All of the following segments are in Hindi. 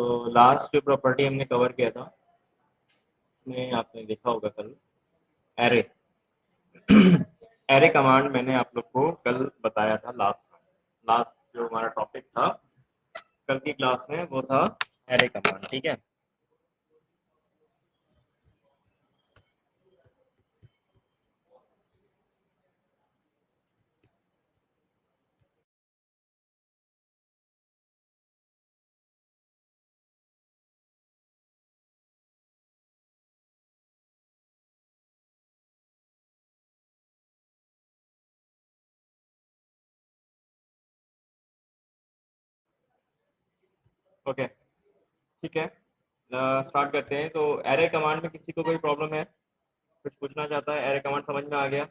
तो लास्ट जो प्रॉपर्टी हमने कवर किया था उसमें आपने देखा होगा कल एरे एरे कमांड मैंने आप लोग को कल बताया था। लास्ट जो हमारा टॉपिक था कल की क्लास में वो था एरे कमांड। ठीक है, ओके ठीक है, स्टार्ट करते हैं। तो एरे कमांड में किसी को कोई प्रॉब्लम है, कुछ पूछना चाहता है? एरे कमांड समझ में आ गया?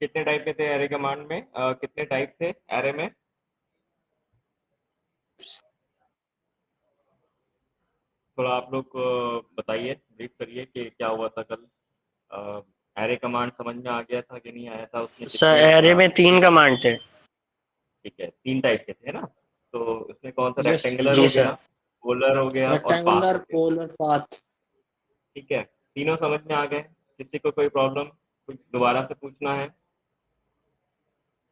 कितने टाइप के थे एरे कमांड में? कितने टाइप थे एरे में? थोड़ा आप लोग बताइए, ब्रीफ करिए कि क्या हुआ था कल। एरे कमांड समझ में आ गया था कि नहीं आया था? उसमें सर कितने एरे में 3 कमांड थे। ठीक है, 3 टाइप के थे ना? तो उसमें कौन सा? यस रेक्टेंगुलर जी हो सर। गया, पोलर हो गया और पाथ रेक्टेंगुलर हो गया। Polar path. ठीक है, तीनों समझ में आ गए? किसी को कोई प्रॉब्लम, कुछ दोबारा से पूछना है?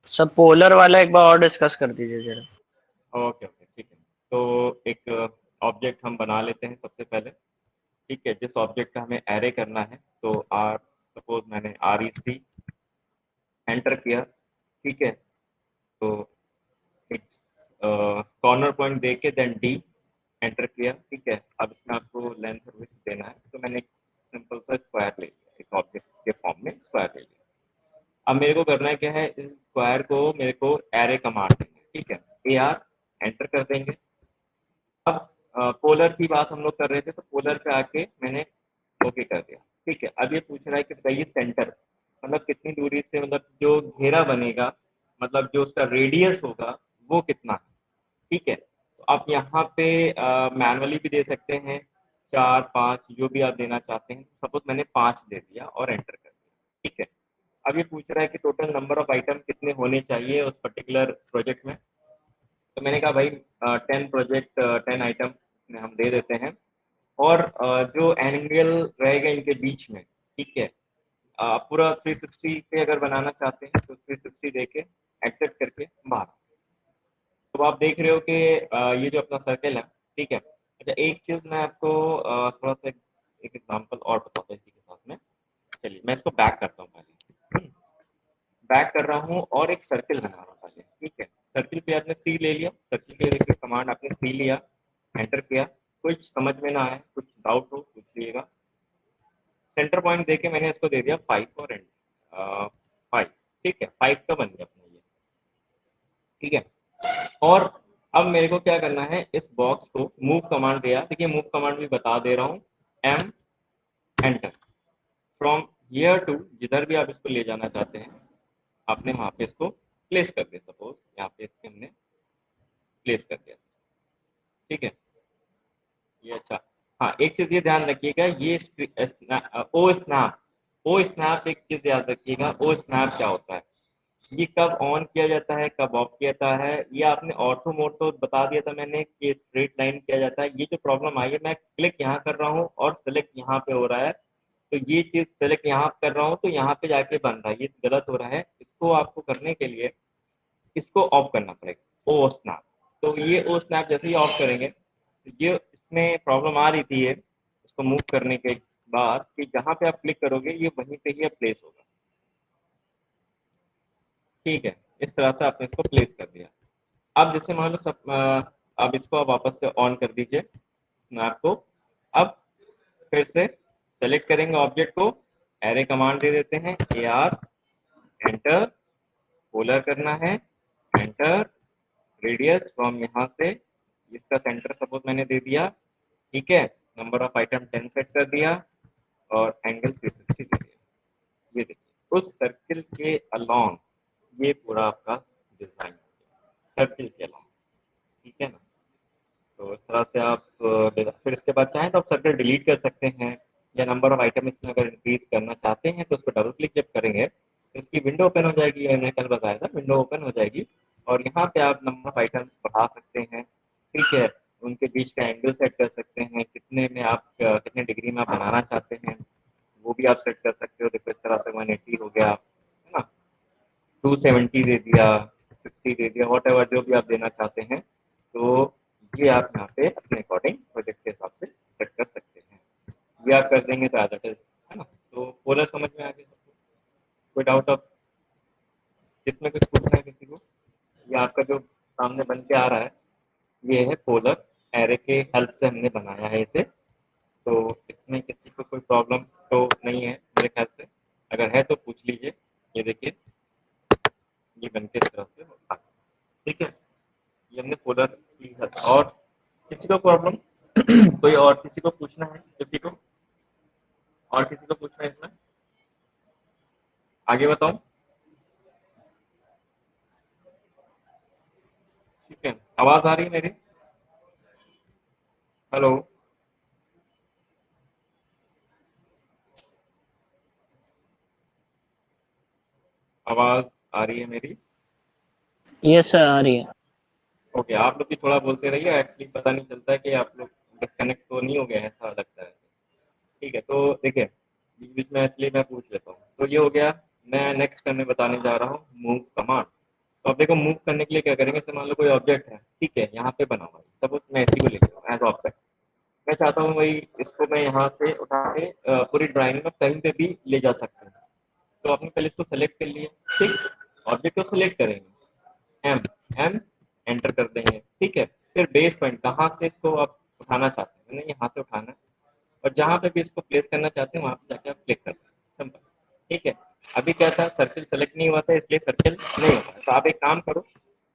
सब पोलर वाला एक बार और डिस्कस कर दीजिए जरा। ओके ओके ठीक है। तो एक ऑब्जेक्ट हम बना लेते हैं सबसे पहले। ठीक है, जिस ऑब्जेक्ट का हमें एरे करना है, तो आर, सपोज मैंने REC एंटर किया। ठीक है, तो एक कॉर्नर पॉइंट दे के देन डी एंटर किया। ठीक है, अब इसमें आपको लेंथ और विड्थ देना है, तो मैंने एक सिंपल सा स्क्वायर ले लिया, एक ऑब्जेक्ट के फॉर्म में स्क्वायर ले लिया। अब मेरे को करना है क्या है, इस स्क्वायर को मेरे को एरे कमांड देंगे। ठीक है, AR एंटर कर देंगे। अब पोलर की बात हम लोग कर रहे थे, तो पोलर पे आके मैंने ओके कर दिया। ठीक है, अब ये पूछ रहा है कि बताइए सेंटर, मतलब कितनी दूरी से, मतलब जो घेरा बनेगा, मतलब जो उसका रेडियस होगा वो कितना है। ठीक है, तो आप यहाँ पे मैनुअली भी दे सकते हैं, 4 5 जो भी आप देना चाहते हैं। सपोज मैंने 5 दे दिया और एंटर कर दिया। ठीक है, अब ये पूछ रहा है कि टोटल नंबर ऑफ आइटम कितने होने चाहिए उस पर्टिकुलर प्रोजेक्ट में। तो मैंने कहा भाई 10 आइटम में हम दे देते हैं, और जो एंगल रहेगा इनके बीच में। ठीक है, पूरा 360 पे अगर बनाना चाहते हैं तो 360 दे के एक्सेप्ट करके बाहर। तो आप देख रहे हो कि ये जो अपना सर्कल है। ठीक है, अच्छा एक चीज़ मैं आपको थोड़ा सा एक एग्जांपल और बताता हूँ इसी के साथ में। चलिए मैं इसको बैक करता हूँ पहले। बैक कर रहा हूँ और एक सर्किल बना रहा हूँ पहले। ठीक है, सर्किल पे आपने सी ले लिया, सर्किल पे देखिए कमांड आपने सी लिया, एंटर किया। कुछ समझ में ना आए, कुछ डाउट हो पूछिएगा। सेंटर पॉइंट देके मैंने इसको दे दिया 5 और एंड 5। ठीक है, 5 का बन गया अपना ये। ठीक है, और अब मेरे को क्या करना है, इस बॉक्स को मूव कमांड दिया। देखिए मूव कमांड भी बता दे रहा हूँ, M enter from here to, जिधर भी आप इसको ले जाना चाहते हैं आपने वहाँ पे इसको प्लेस कर दिया। सपोज यहाँ पे इसके हमने प्लेस कर दिया। ठीक है, ये अच्छा। हाँ, एक चीज़ ये ध्यान रखिएगा, ये ओ स्नैप एक चीज़ याद रखिएगा, ओ स्नैप क्या होता है, ये कब ऑन किया जाता है, कब ऑफ किया जाता है। ये आपने ऑर्थो मोड तो बता दिया था मैंने कि स्ट्रेट लाइन किया जाता है। ये जो प्रॉब्लम आई है, मैं क्लिक यहाँ कर रहा हूँ और सेलेक्ट यहाँ पे हो रहा है, तो ये चीज़ सेलेक्ट यहाँ कर रहा हूँ तो यहाँ पे जाके बन रहा है, ये गलत हो रहा है। इसको आपको करने के लिए इसको ऑफ करना पड़ेगा, ओ स्नैप। तो ये ओ स्नैप जैसे ही ऑफ करेंगे, तो ये इसमें प्रॉब्लम आ रही थी ये, इसको मूव करने के बाद कि जहाँ पे आप क्लिक करोगे ये वहीं पे ही प्लेस होगा। ठीक है, इस तरह से आपने इसको प्लेस कर दिया। अब जैसे मान लो सब अब इसको आप वापस से ऑन कर दीजिए स्नैप को। अब फिर से सेलेक्ट करेंगे ऑब्जेक्ट को, एरे कमांड दे देते हैं, AR एंटर, पोलर करना है, एंटर, रेडियस फ्रॉम यहाँ से इसका सेंटर सपोज मैंने दे दिया। ठीक है, नंबर ऑफ आइटम 10 सेट कर दिया और एंगल 360 दे दिया। ये देखिए उस सर्किल के अलोंग ये पूरा आपका डिजाइन हो गया, सर्किल के अलोंग। ठीक है ना? तो इस तरह से आप फिर इसके बाद चाहें तो आप सर्किल डिलीट कर सकते हैं, या नंबर ऑफ आइटम इसमें अगर इंक्रीज करना चाहते हैं तो उसको डबल क्लिक जब करेंगे तो इसकी विंडो ओपन हो जाएगी। मैंने कल बताया था, विंडो ओपन हो जाएगी और यहाँ पे आप नंबर ऑफ आइटम बढ़ा सकते हैं। ठीक है, उनके बीच का एंगल सेट कर सकते हैं, कितने में आप कितने डिग्री में आप बनाना चाहते हैं वो भी आप सेट कर सकते हो। देखो इस तरह से 180 हो गया, है ना, 270 दे दिया, 60 दे दिया, वॉट एवर जो भी आप देना चाहते हैं, तो ये आप यहाँ पे अपने अकॉर्डिंग प्रोजेक्ट के हिसाब से सेट कर सकते हैं। ये आप कर देंगे तो एज इट इज, है ना। तो पोलर समझ में आ गया सबको? कोई डाउट अब इसमें कुछ पूछना है किसी को? ये आपका जो सामने बन के आ रहा है ये है पोलर एरे के हेल्प से हमने बनाया है इसे। तो इसमें किसी को कोई प्रॉब्लम तो नहीं है मेरे ख्याल से, अगर है तो पूछ लीजिए। ये देखिए ये बन के इस तरह से होता है, ठीक है। ये हमने पोलर की है। और किसी को प्रॉब्लम कोई और किसी को पूछना है, किसी को और किसी को पूछना है इसमें? आगे बताऊं? ठीक है, आवाज आ रही है मेरी? हेलो, आवाज आ रही है मेरी? यस सर, आ रही है। ओके, आप लोग भी थोड़ा बोलते रहिए, एक्चुअली पता नहीं चलता है कि आप लोग डिस्कनेक्ट तो नहीं हो गए हैं, ऐसा लगता है। ठीक है, तो देखिए बीच बीच में इसलिए मैं पूछ लेता हूँ। तो ये हो गया। मैं नेक्स्ट मैं बताने जा रहा हूँ मूव कमांड। तो अब देखो मूव करने के लिए क्या करेंगे, जैसे मान लो कोई ऑब्जेक्ट है, ठीक है, यहाँ पे बना हुआ है, सपोज मैं इसी को ले रहा हूँ एज ऑब्जेक्ट। मैं चाहता हूँ वही इसको मैं यहाँ से उठा के पूरी ड्राइंग में कहीं पे भी ले जा सकता हूँ। तो आपने पहले इसको सेलेक्ट कर लिया, ठीक, ऑब्जेक्ट को सेलेक्ट करेंगे, एम एम एंटर कर देंगे, ठीक है। फिर बेस पॉइंट कहाँ से इसको आप उठाना चाहते हैं, मैंने यहाँ से उठाना है, और जहाँ पे भी इसको प्लेस करना चाहते हैं वहाँ पे जाके आप क्लिक करते हैं, सिंपल, ठीक है। अभी क्या था, सर्किल सेलेक्ट नहीं हुआ था इसलिए सर्किल नहीं होता। तो आप एक काम करो,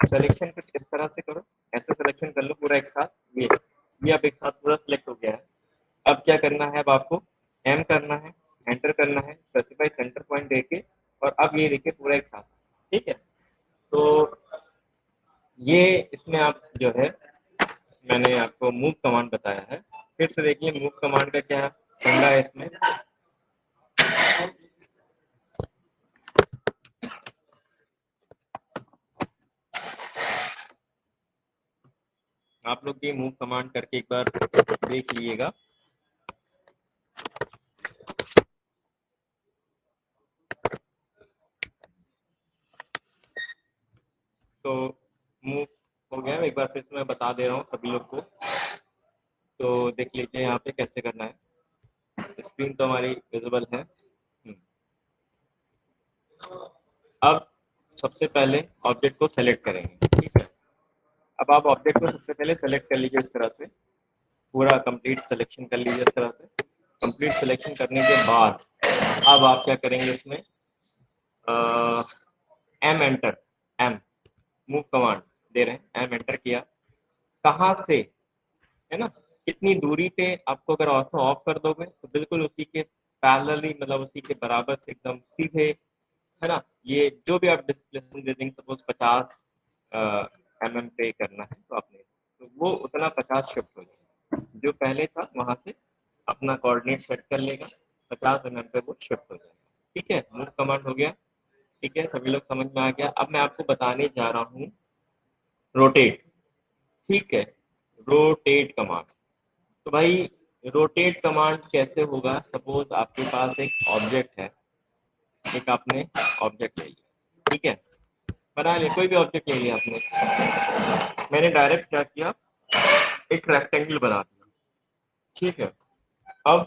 सिलेक्शन कुछ इस तरह से करो, ऐसे सिलेक्शन कर लो पूरा एक साथ, ये अब एक साथ पूरा सिलेक्ट हो गया है। अब क्या करना है, अब आपको एम करना है, एंटर करना है, स्पेसिफाई सेंटर पॉइंट देके, और अब ये देखिए पूरा एक साथ, ठीक है। तो ये इसमें आप जो है मैंने आपको मूव कमांड बताया है। फिर से देखिए मूव कमांड का क्या फंडा है इसमें। आप लोग ये मूव कमांड करके एक बार देख लीजिएगा। तो मूव हो गया, एक बार फिर से मैं बता दे रहा हूँ सभी लोग को। तो देख लीजिए यहाँ पे कैसे करना है, स्क्रीन तो हमारी विजिबल है। अब सबसे पहले ऑब्जेक्ट को सेलेक्ट करेंगे, ठीक है। अब आप ऑब्जेक्ट को सबसे पहले सेलेक्ट कर लीजिए इस तरह से, पूरा कंप्लीट सिलेक्शन कर लीजिए इस तरह से। कंप्लीट सिलेक्शन करने के बाद अब आप क्या करेंगे इसमें, M enter, M move command दे रहे हैं, एम एंटर किया, कहाँ से, है ना, कितनी दूरी पे आपको अगर ऑटो ऑफ कर दोगे तो बिल्कुल उसी के पैरेलली, मतलब उसी के बराबर से एकदम सीधे, है ना। ये जो भी आप डिस्प्लेसमेंट दे देंगे, सपोज 50 mm पे करना है तो आपने, तो वो उतना 50 शिफ्ट हो जाएगा, जो पहले था वहां से अपना कोऑर्डिनेट सेट कर लेगा, 50 mm पे वो शिफ्ट हो जाएगा, ठीक है। मूव कमांड हो गया, ठीक है, सभी लोग समझ में आ गया। अब मैं आपको बताने जा रहा हूँ रोटेट, ठीक है, रोटेट कमांड। तो भाई रोटेट कमांड कैसे होगा, सपोज आपके पास एक ऑब्जेक्ट है, एक आपने ऑब्जेक्ट ले लिया, ठीक है, बना लिया, कोई भी ऑब्जेक्ट ले लिया आपने, मैंने डायरेक्ट क्या किया, एक रेक्टेंगल बना दिया, ठीक है। अब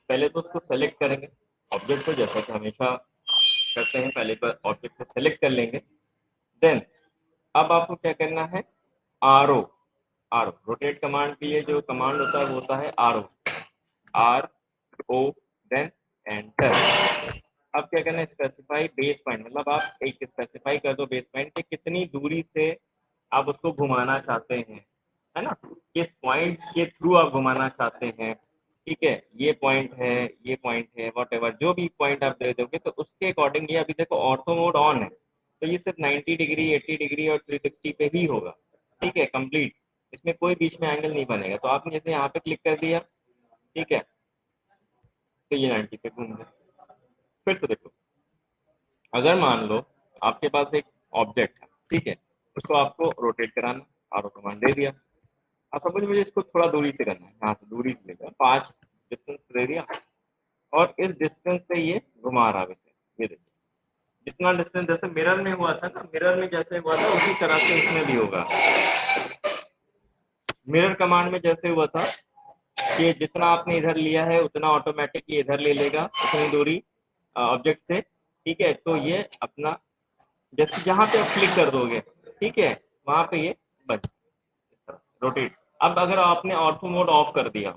पहले तो उसको सेलेक्ट करेंगे ऑब्जेक्ट को, जैसा कि हमेशा करते हैं, पहले पर ऑब्जेक्ट को सेलेक्ट कर लेंगे। देन अब आपको क्या करना है, R O, R O rotate command के लिए जो कमांड होता है वो होता है R O, R O, then enter. अब क्या करना है, स्पेसिफाई बेस पॉइंट, मतलब आप एक स्पेसिफाई कर दो बेस पॉइंट के कितनी दूरी से आप उसको घुमाना चाहते हैं, है ना, किस पॉइंट के थ्रू आप घुमाना चाहते हैं, ठीक है। ये पॉइंट है, ये पॉइंट है, वॉट एवर जो भी पॉइंट आप दे दोगे तो उसके अकॉर्डिंग ये, अभी देखो ऑर्थो मोड ऑन है तो ये सिर्फ 90 डिग्री, 80 डिग्री और 360 पे ही होगा, ठीक है, कंप्लीट। इसमें कोई बीच में एंगल नहीं बनेगा। तो आपने जैसे यहाँ पे क्लिक कर दिया, ठीक है, तो ये 90 पे घूम गया। फिर से देखो, अगर मान लो आपके पास एक ऑब्जेक्ट है, ठीक है, उसको आपको रोटेट कराना, आर ओ कमांड दे दिया, अब सपोज मुझे इसको थोड़ा दूरी से करना है, यहाँ से दूरी से लेकर 5 डिस्टेंस दे दिया और इस डिस्टेंस से ये घुमा रहा है वैसे, ये देखिए जितना डिस्टेंस जैसे मिरर में हुआ था ना, मिरर में जैसे हुआ था उसी तरह से इसमें भी होगा। मिरर कमांड में जैसे हुआ था कि जितना आपने इधर लिया है उतना ऑटोमेटिक ये इधर ले लेगा उतनी दूरी ऑब्जेक्ट से, ठीक है। तो ये अपना जैसे जहाँ पे आप क्लिक कर दोगे, ठीक है, वहां पे ये बन रोटेट। अब अगर आपने ऑर्थो मोड ऑफ कर दिया,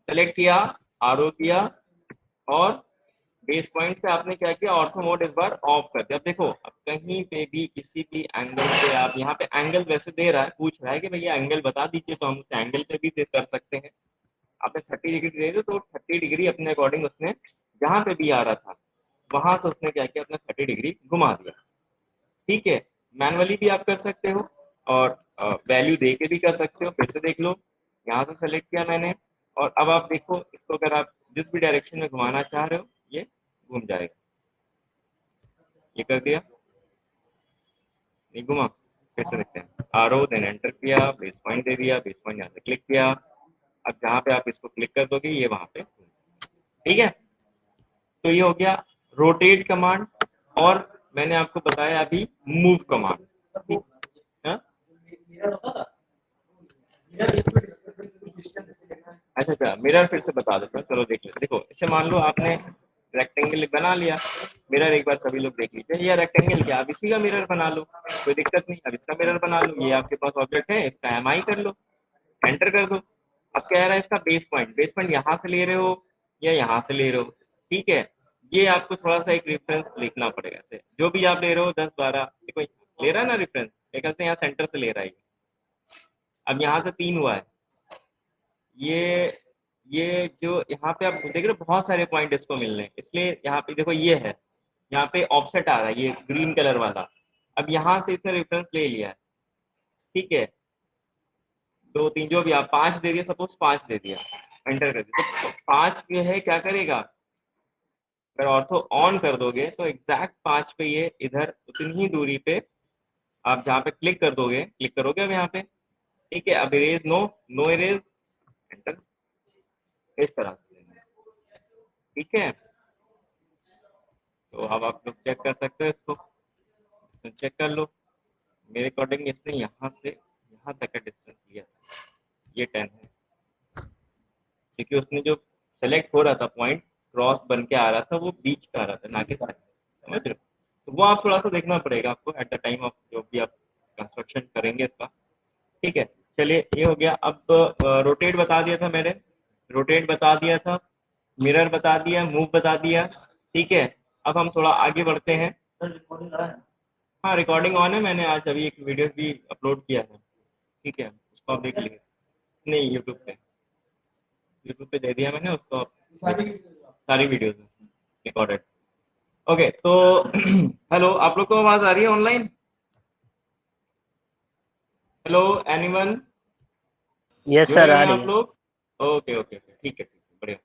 सेलेक्ट किया, आरओ किया और बेस पॉइंट से आपने क्या किया, ऑर्थो मोड इस बार ऑफ कर दिया। अब देखो, अब कहीं पे भी किसी भी एंगल पे आप यहाँ पे एंगल वैसे दे रहा है, पूछ रहा है कि भैया एंगल बता दीजिए, तो हम उस एंगल पे भी कर सकते हैं। आपने 30 डिग्री दे दी तो 30 डिग्री अपने अकॉर्डिंग उसने जहाँ पे भी आ रहा था वहां से उसने क्या किया, अपना 30 डिग्री घुमा दिया, ठीक है। मैनुअली भी आप कर सकते हो और वैल्यू दे के भी कर सकते हो। फिर से देख लो, यहाँ से सेलेक्ट किया मैंने और अब आप देखो इसको, अगर आप जिस भी डायरेक्शन में घुमाना चाह रहे हो ये घूम जाएगा। ये कर दिया, नहीं घुमा, फिर से देखते हैं, आर देन एंटर किया, बेस पॉइंट दे दिया, बेस पॉइंट यहाँ से क्लिक किया। अब जहाँ पे आप इसको क्लिक कर दोगे ये वहां पे, ठीक है। तो ये हो गया रोटेट कमांड। और मैंने आपको बताया अभी मूव कमांड, ठीक है। अच्छा अच्छा, मिरर फिर से बता देता हूँ, चलो देख लेते। देखो इसे मान लो आपने रेक्टेंगल बना लिया, मिरर एक बार सभी लोग देख लीजिए, ये रेक्टेंगल क्या, अब इसी का मिरर बना लो, कोई दिक्कत नहीं। अब इसका मिरर बना लो, ये आपके पास ऑब्जेक्ट है, इसका एम आई कर लो, एंटर कर दो। अब कह रहा है इसका बेस पॉइंट यहाँ से ले रहे हो या यहाँ से ले रहे हो, ठीक है। ये आपको थोड़ा सा एक रेफरेंस लिखना पड़ेगा, ऐसे जो भी आप ले रहे हो 10-12, देखो ले रहा है ना रेफरेंस, एक कहते हैं यहाँ सेंटर से ले रहा है। अब यहाँ से 3 हुआ है, ये जो यहाँ पे आप देख रहे हो बहुत सारे पॉइंट इसको मिल रहे हैं, इसलिए यहाँ पे देखो ये है, यहाँ पे ऑफसेट आ रहा है ये ग्रीन कलर वाला। अब यहाँ से इसने रेफरेंस ले लिया है, ठीक है। 2 3 जो भी आप 5 दे दिया, सपोज 5 दे दिया, एंटर कर दिया, तो 5 जो है क्या करेगा, अगर ऑर्थो ऑन कर दोगे तो एग्जैक्ट 5 पे ये इधर उतनी ही दूरी पे आप जहाँ पे क्लिक कर दोगे, क्लिक करोगे अब यहाँ पे, ठीक है। अब erase no, no erase, enter, इस तरह से, ठीक है। तो अब आप लोग चेक कर सकते हो इसको, चेक कर लो। मेरे अकॉर्डिंग इसने यहाँ से यहाँ तक का डिस्टेंस लिया, ये 10 है, क्योंकि उसने जो सेलेक्ट हो रहा था पॉइंट, क्रॉस बन के आ रहा था, वो बीच का आ रहा था, ना कि साइड, समझ रहे हो। तो वो आप थोड़ा सा देखना पड़ेगा आपको एट द टाइम ऑफ जो भी आप कंस्ट्रक्शन करेंगे इसका, ठीक है। चलिए ये हो गया। अब रोटेट बता दिया था मैंने, रोटेट बता दिया था, मिरर बता दिया, मूव बता दिया, ठीक है। अब हम थोड़ा आगे बढ़ते हैं। हाँ रिकॉर्डिंग ऑन है, मैंने आज अभी एक वीडियो भी अपलोड किया है, ठीक है, उसको आप देख लीजिए। नहीं यूट्यूब पे दे दिया मैंने उसको, सारी वीडियोज रिकॉर्डेड। ओके तो हेलो, आप लोग को आवाज आ रही है ऑनलाइन? हेलो एनीवन, यस जुड़े सर, हुए आ हैं रही आप है। लोग? ओके ओके ओके, ठीक है बढ़िया।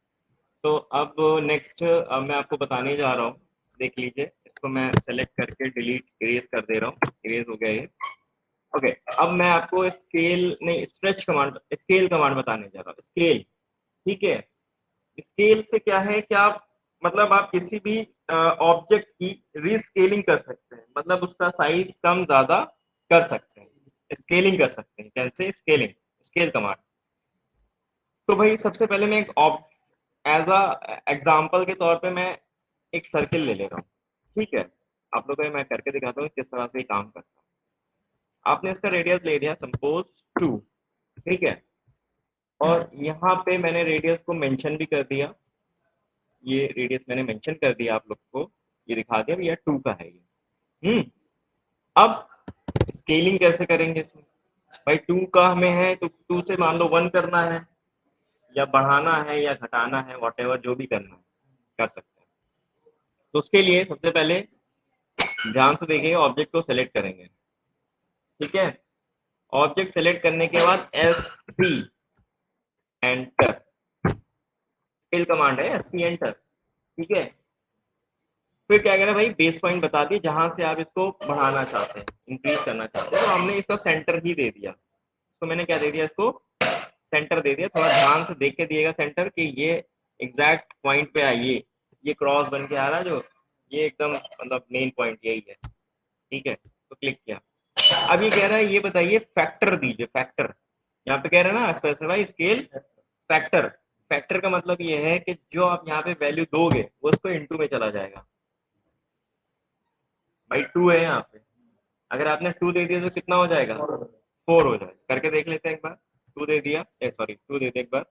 तो अब नेक्स्ट मैं आपको बताने जा रहा हूँ, देख लीजिए, इसको मैं सेलेक्ट करके डिलीट इरेज कर दे रहा हूँ, इरेज हो गया ये। ओके, अब मैं आपको स्केल नहीं, स्ट्रेच कमांड, स्केल कमांड बताने जा रहा हूँ, स्केल, ठीक है। स्केल से क्या है कि आप मतलब आप किसी भी ऑब्जेक्ट की रीस्केलिंग कर सकते हैं, मतलब उसका साइज कम ज्यादा कर सकते हैं, स्केलिंग कर सकते हैं। कैसे स्केलिंग, स्केल कमांड। तो भाई सबसे पहले मैं एक एज अ एग्जाम्पल के तौर पे मैं एक सर्किल ले रहा हूँ, ठीक है। आप लोगों को मैं करके दिखाता हूँ किस तरह से काम करता है। आपने इसका रेडियस ले लिया सपोज 2, ठीक है, और यहाँ पे मैंने रेडियस को मेंशन भी कर दिया, ये रेडियस मैंने मेंशन कर दिया आप लोग को, ये दिखा दिया भैया 2 का है ये। अब स्केलिंग कैसे करेंगे इसमें, भाई 2 का हमें है तो 2 से मान लो 1 करना है, या बढ़ाना है या घटाना है, वॉट जो भी करना है कर सकते हैं। तो उसके लिए सबसे पहले ध्यान से देखिए, ऑब्जेक्ट को सेलेक्ट करेंगे, ठीक है। ऑब्जेक्ट सेलेक्ट करने के बाद SC एंटर, स्केल कमांड है SC एंटर, ठीक है। फिर क्या करें भाई, बेस पॉइंट बता दिए जहां से आप इसको बढ़ाना चाहते हैं, इंक्रीज करना चाहते हैं, तो हमने इसका सेंटर ही दे दिया, तो मैंने क्या दे दिया, इसको सेंटर दे दिया। थोड़ा ध्यान से देख के दिएगा सेंटर कि ये एग्जैक्ट पॉइंट पे आइए, ये क्रॉस बन के आ रहा है जो, ये एकदम मतलब मेन पॉइंट यही है, ठीक है। तो क्लिक किया। अब ये कह रहा है ये बताइए फैक्टर दीजिए, फैक्टर यहाँ पे कह रहा है ना स्पेसिफाई स्केल फैक्टर। फैक्टर का मतलब ये है कि जो आप यहाँ पे वैल्यू दोगे वो उसको इनटू में चला जाएगा। भाई 2 है यहाँ पे, अगर आपने 2 दे दिया तो कितना हो जाएगा, 4 हो जाएगा। करके देख लेते हैं एक बार। 2 दे दिया, सॉरी 2 दे दिया एक बार,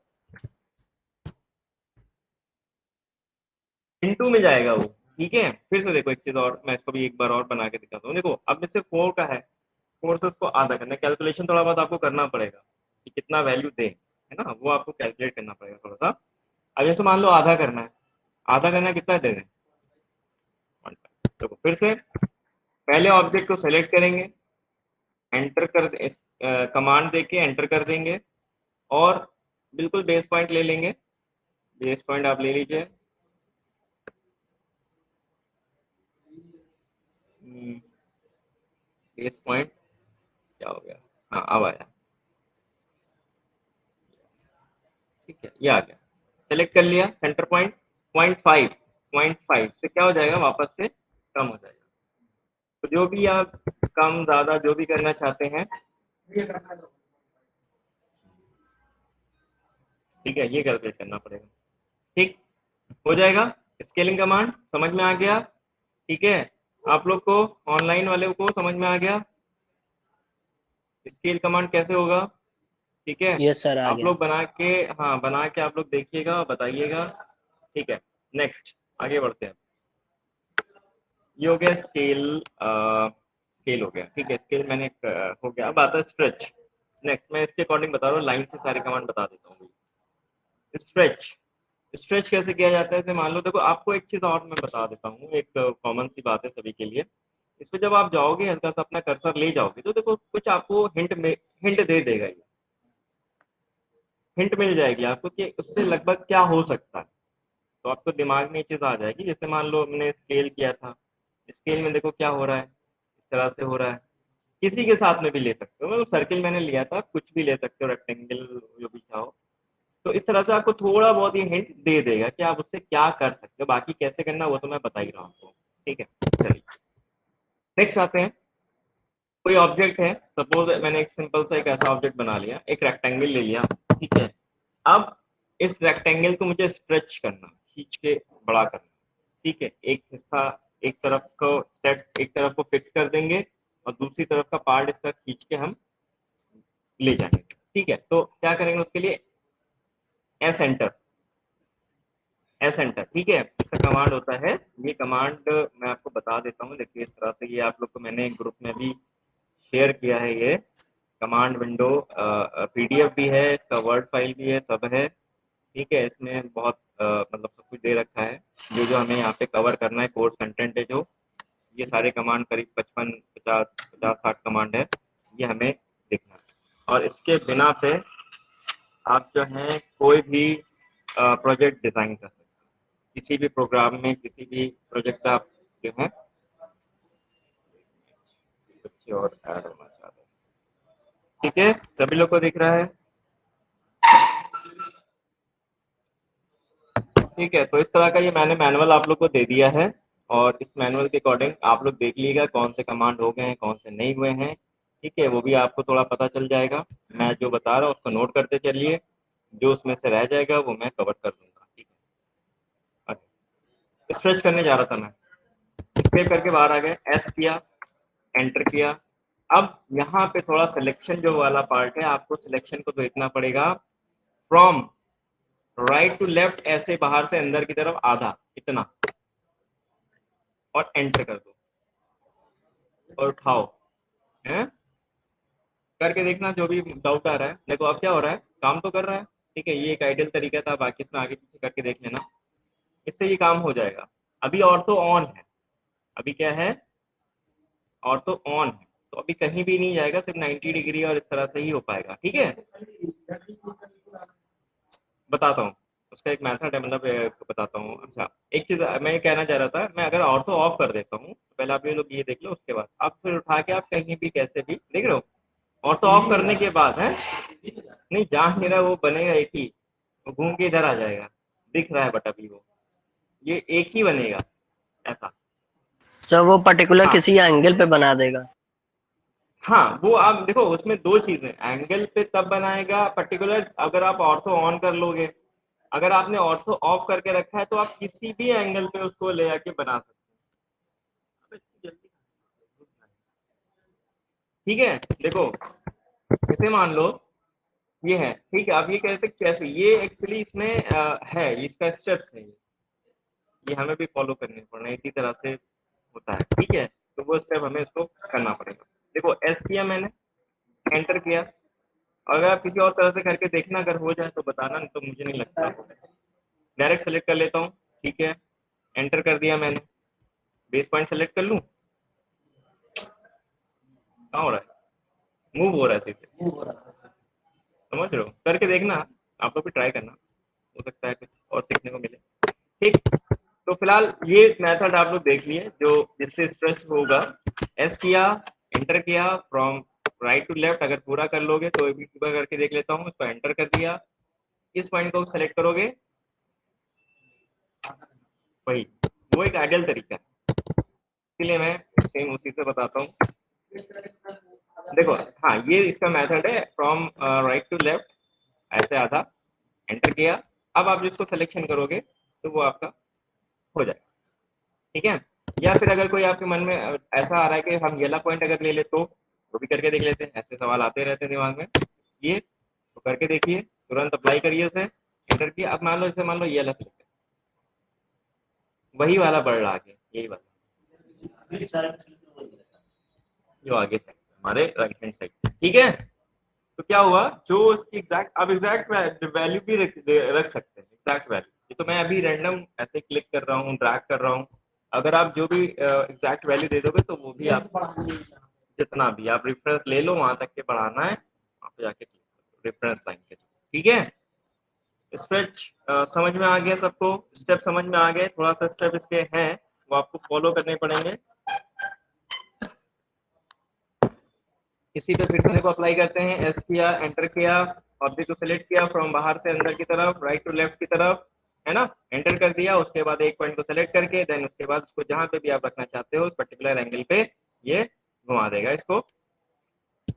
इनटू में जाएगा वो, ठीक है। फिर से देखो एक चीज और, मैं इसको भी एक बार और बना के दिखाता हूँ। देखो अब जैसे 4 का है, 4 से उसको आधा करना है, कैलकुलेशन थोड़ा बहुत आपको करना पड़ेगा कि कितना वैल्यू दे, है ना, वो आपको कैलकुलेट करना पड़ेगा थोड़ा सा। अब जैसे मान लो आधा करना है, आधा करना है कितना दे दें, तो फिर से पहले ऑब्जेक्ट को सेलेक्ट करेंगे, एंटर कर कमांड देके एंटर कर देंगे और बिल्कुल बेस पॉइंट ले लेंगे। बेस पॉइंट आप ले लीजिए, बेस पॉइंट क्या हो गया, हाँ अब आया, ठीक है ये आ गया। सेलेक्ट कर लिया सेंटर पॉइंट, 0.5, 0.5 से क्या हो जाएगा, वापस से कम हो जाएगा। तो जो भी आप कम ज्यादा जो भी करना चाहते हैं, ठीक है, ये कैलकुलेट करना पड़ेगा, ठीक हो जाएगा। स्केलिंग कमांड समझ में आ गया, ठीक है। आप लोग को ऑनलाइन वाले को समझ में आ गया स्केल कमांड कैसे होगा, ठीक है। यस सर, आ आप गया। लोग बना के, हाँ बना के आप लोग देखिएगा और बताइएगा, ठीक है। नेक्स्ट आगे बढ़ते हैं। ये हो गया स्केल, स्केल हो गया, ठीक है। स्केल मैंने हो गया। अब आता है स्ट्रेच। नेक्स्ट मैं इसके अकॉर्डिंग बता रहा हूँ, लाइन से सारे कमांड बता देता हूँ। स्ट्रेच, स्ट्रेच कैसे किया जाता है, जैसे मान लो, देखो आपको एक चीज और मैं बता देता हूँ, एक कॉमन सी बात है सभी के लिए। इसमें जब आप जाओगे हल्का सा अपना कर्सर ले जाओगे तो देखो कुछ आपको हिंट में हिंट दे देगा, ये हिंट मिल जाएगी आपको कि उससे लगभग क्या हो सकता है। तो आपको दिमाग में ये चीज आ जाएगी। जैसे मान लो हमने स्केल किया था, स्केल में देखो क्या हो रहा है, इस तरह से हो रहा है। किसी के साथ में भी ले सकते हो, मतलब सर्किल मैंने लिया था, कुछ भी ले सकते हो, रेक्टेंगल जो भी चाहो। तो इस तरह से आपको थोड़ा बहुत ये हिंट दे देगा कि आप उससे क्या कर सकते हो। बाकी कैसे करना वो तो मैं बता ही रहा हूँ आपको, ठीक है। चलिए नेक्स्ट आते हैं। कोई ऑब्जेक्ट है, सपोज मैंने एक सिंपल सा एक ऐसा ऑब्जेक्ट बना लिया, एक रेक्टेंगल ले लिया, ठीक है। अब इस रेक्टेंगल को मुझे स्ट्रेच करना, खींच के बड़ा करना, ठीक है। एक हिस्सा एक तरफ को सेट, एक तरफ को फिक्स कर देंगे और दूसरी तरफ का पार्ट इसका खींच के हम ले जाएंगे, ठीक है। तो क्या करेंगे उसके लिए, एस एंटर, एस एंटर, ठीक है। इसका कमांड होता है, ये कमांड मैं आपको बता देता हूँ। देखिए इस तरह से, ये आप लोग को मैंने ग्रुप में भी शेयर किया है। ये कमांड विंडो पीडीएफ भी है, इसका वर्ड फाइल भी है, सब है, ठीक है। इसमें बहुत मतलब सब कुछ दे रखा है, जो जो हमें यहाँ पे कवर करना है, कोर्स कंटेंट है जो, ये सारे कमांड करीब 55 50 50 60 कमांड है, ये हमें देखना है। और इसके बिना पे आप जो है कोई भी प्रोजेक्ट डिजाइन कर सकते हैं, किसी भी प्रोग्राम में, किसी भी प्रोजेक्ट आप जो है कुछ और ऐड होना चाहते हैं, ठीक है। सभी लोग को दिख रहा है, ठीक है। तो इस तरह का ये मैंने मैनुअल आप लोग को दे दिया है और इस मैनुअल के अकॉर्डिंग आप लोग देख लीजिएगा कौन से कमांड हो गए हैं, कौन से नहीं हुए हैं, ठीक है। वो भी आपको थोड़ा पता चल जाएगा। मैं जो बता रहा हूँ उसको नोट करते चलिए, जो उसमें से रह जाएगा वो मैं कवर कर दूंगा, ठीक है। स्ट्रेच करने जा रहा था मैं, स्केप करके बाहर आ गए, एस किया, एंटर किया। अब यहाँ पे थोड़ा सिलेक्शन जो वाला पार्ट है, आपको सिलेक्शन को देखना पड़ेगा। फ्रॉम राइट टू लेफ्ट, ऐसे बाहर से अंदर की तरफ आधा इतना, और एंटर कर दो और उठाओ, है करके देखना। जो भी डाउट आ रहा है, देखो अब क्या हो रहा है, काम तो कर रहा है, ठीक है। ये एक आइडियल तरीका था, बाकी इसमें आगे पीछे करके देख लेना, इससे ये काम हो जाएगा। अभी और तो ऑन है, अभी क्या है, और तो ऑन है, तो अभी कहीं भी नहीं जाएगा, सिर्फ 90 डिग्री और इस तरह से ही हो पाएगा, ठीक है। बताता हूँ उसका एक मेथड है, मतलब बताता हूँ। अच्छा एक चीज मैं ये कहना चाह रहा था, मैं अगर ऑर्थो ऑफ कर देता हूँ, पहले आप ये लोग ये देख लो, उसके बाद आप फिर उठा के आप कहीं भी कैसे भी देख रहे हो, ऑर्थो ऑफ करने के बाद है, नहीं जा नहीं रहा, वो बनेगा एक ही, वो घूम के इधर आ जाएगा, दिख रहा है बट अभी वो ये एक ही बनेगा ऐसा। सर वो पर्टिकुलर हाँ किसी एंगल पे बना देगा। हाँ, वो आप देखो उसमें दो चीजें, एंगल पे तब बनाएगा पर्टिकुलर अगर आप ऑर्थो ऑन कर लोगे, अगर आपने ऑर्थो ऑफ करके रखा है तो आप किसी भी एंगल पे उसको ले आके बना सकते हैं। ठीक है, देखो इसे मान लो ये है, ठीक है, आप ये कहते कैसे, ये एक्चुअली इसमें है, इसका स्टेप्स है ये हमें भी फॉलो करने पड़ना है, इसी तरह से होता है। ठीक है, तो वो स्टेप हमें इसको करना पड़ेगा। देखो एस किया मैंने, एंटर किया, अगर आप किसी और तरह से करके देखना, अगर हो जाए तो बताना, नहीं तो मुझे नहीं लगता। डायरेक्ट सेलेक्ट कर लेता हूँ, ठीक है, एंटर कर दिया मैंने, बेस पॉइंट सेलेक्ट कर लूँ, कहाँ हो रहा है, मूव हो रहा है सीधे, समझ रहे हो, करके देखना, आप लोग भी ट्राई करना, हो सकता है कुछ और सीखने को मिले। ठीक, तो फिलहाल ये मेथड आप लोग देख लिए जो जिससे स्ट्रेच होगा। एस किया, एंटर किया, फ्रॉम राइट टू लेफ्ट, अगर पूरा कर लोगे तो भी पूरा करके देख लेता हूँ, इसको एंटर कर दिया, इस पॉइंट को सेलेक्ट करोगे, वही वो एक आइडियल तरीका है, इसलिए मैं सेम उसी से बताता हूँ। देखो हाँ, ये इसका मेथड है, फ्रॉम राइट टू लेफ्ट, ऐसे आधा, एंटर किया, अब आप जिसको सिलेक्शन करोगे तो वो आपका हो जाएगा। ठीक है, या फिर अगर कोई आपके मन में ऐसा आ रहा है कि हम येला पॉइंट अगर ले ले तो वो भी करके देख लेते हैं, ऐसे सवाल आते रहते हैं दिमाग में, ये तो करके देखिए, तुरंत अप्लाई करिए उसे, एंटर किया, अब मान लो इसे मान लो येला सेलेक्ट, वही वाला बढ़ रहा आगे, यही वाला जो आगे से हमारे राइट हैंड साइड। ठीक है, तो क्या हुआ, जो उसकी एग्जैक्ट, अब एग्जैक्ट वैल्यू भी रख सकते हैं, एग्जैक्ट वैल्यू, ये तो मैं अभी रैंडम ऐसे क्लिक कर रहा हूँ, ड्रैग कर रहा हूँ, अगर आप जो भी एग्जैक्ट वैल्यू दे दोगे तो वो भी आप जितना भी आप रेफरेंस ले लो, वहां तक के बढ़ाना है, वहां पे जाके रेफरेंस लाइन के। ठीक है, स्ट्रेच समझ में आ गया सबको, स्टेप समझ में आ गए, थोड़ा सा स्टेप इसके हैं वो आपको फॉलो करने पड़ेंगे। इसी पे फिर से को अप्लाई करते हैं, एस किया, एंटर किया, ऑब्जेक्ट को सिलेक्ट किया, फ्रॉम बाहर से अंदर की तरफ, राइट टू लेफ्ट की तरफ, है ना, एंटर कर दिया, उसके बाद एक पॉइंट को सेलेक्ट करके देन उसके बाद उसको जहां पे भी आप रखना चाहते हो उस पर्टिकुलर एंगल पे ये घुमा देगा, इसको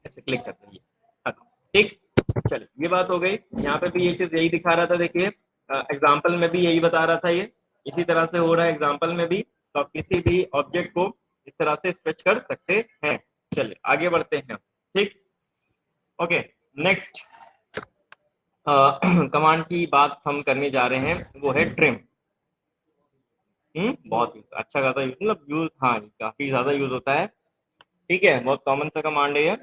ऐसे क्लिक कर दीजिए। ठीक, चलिए ये बात हो गई, यहाँ पे भी ये चीज यही दिखा रहा था, देखिए एग्जाम्पल में भी यही बता रहा था, ये इसी तरह से हो रहा है एग्जाम्पल में भी, तो आप किसी भी ऑब्जेक्ट को इस तरह से स्केच कर सकते हैं। चलिए आगे बढ़ते हैं। ठीक, ओके, नेक्स्ट कमांड की बात हम करने जा रहे हैं, वो है ट्रिम। बहुत अच्छा खासा यूज, मतलब यूज, हाँ काफी ज्यादा यूज होता है। ठीक है, बहुत कॉमन सा कमांड है ये।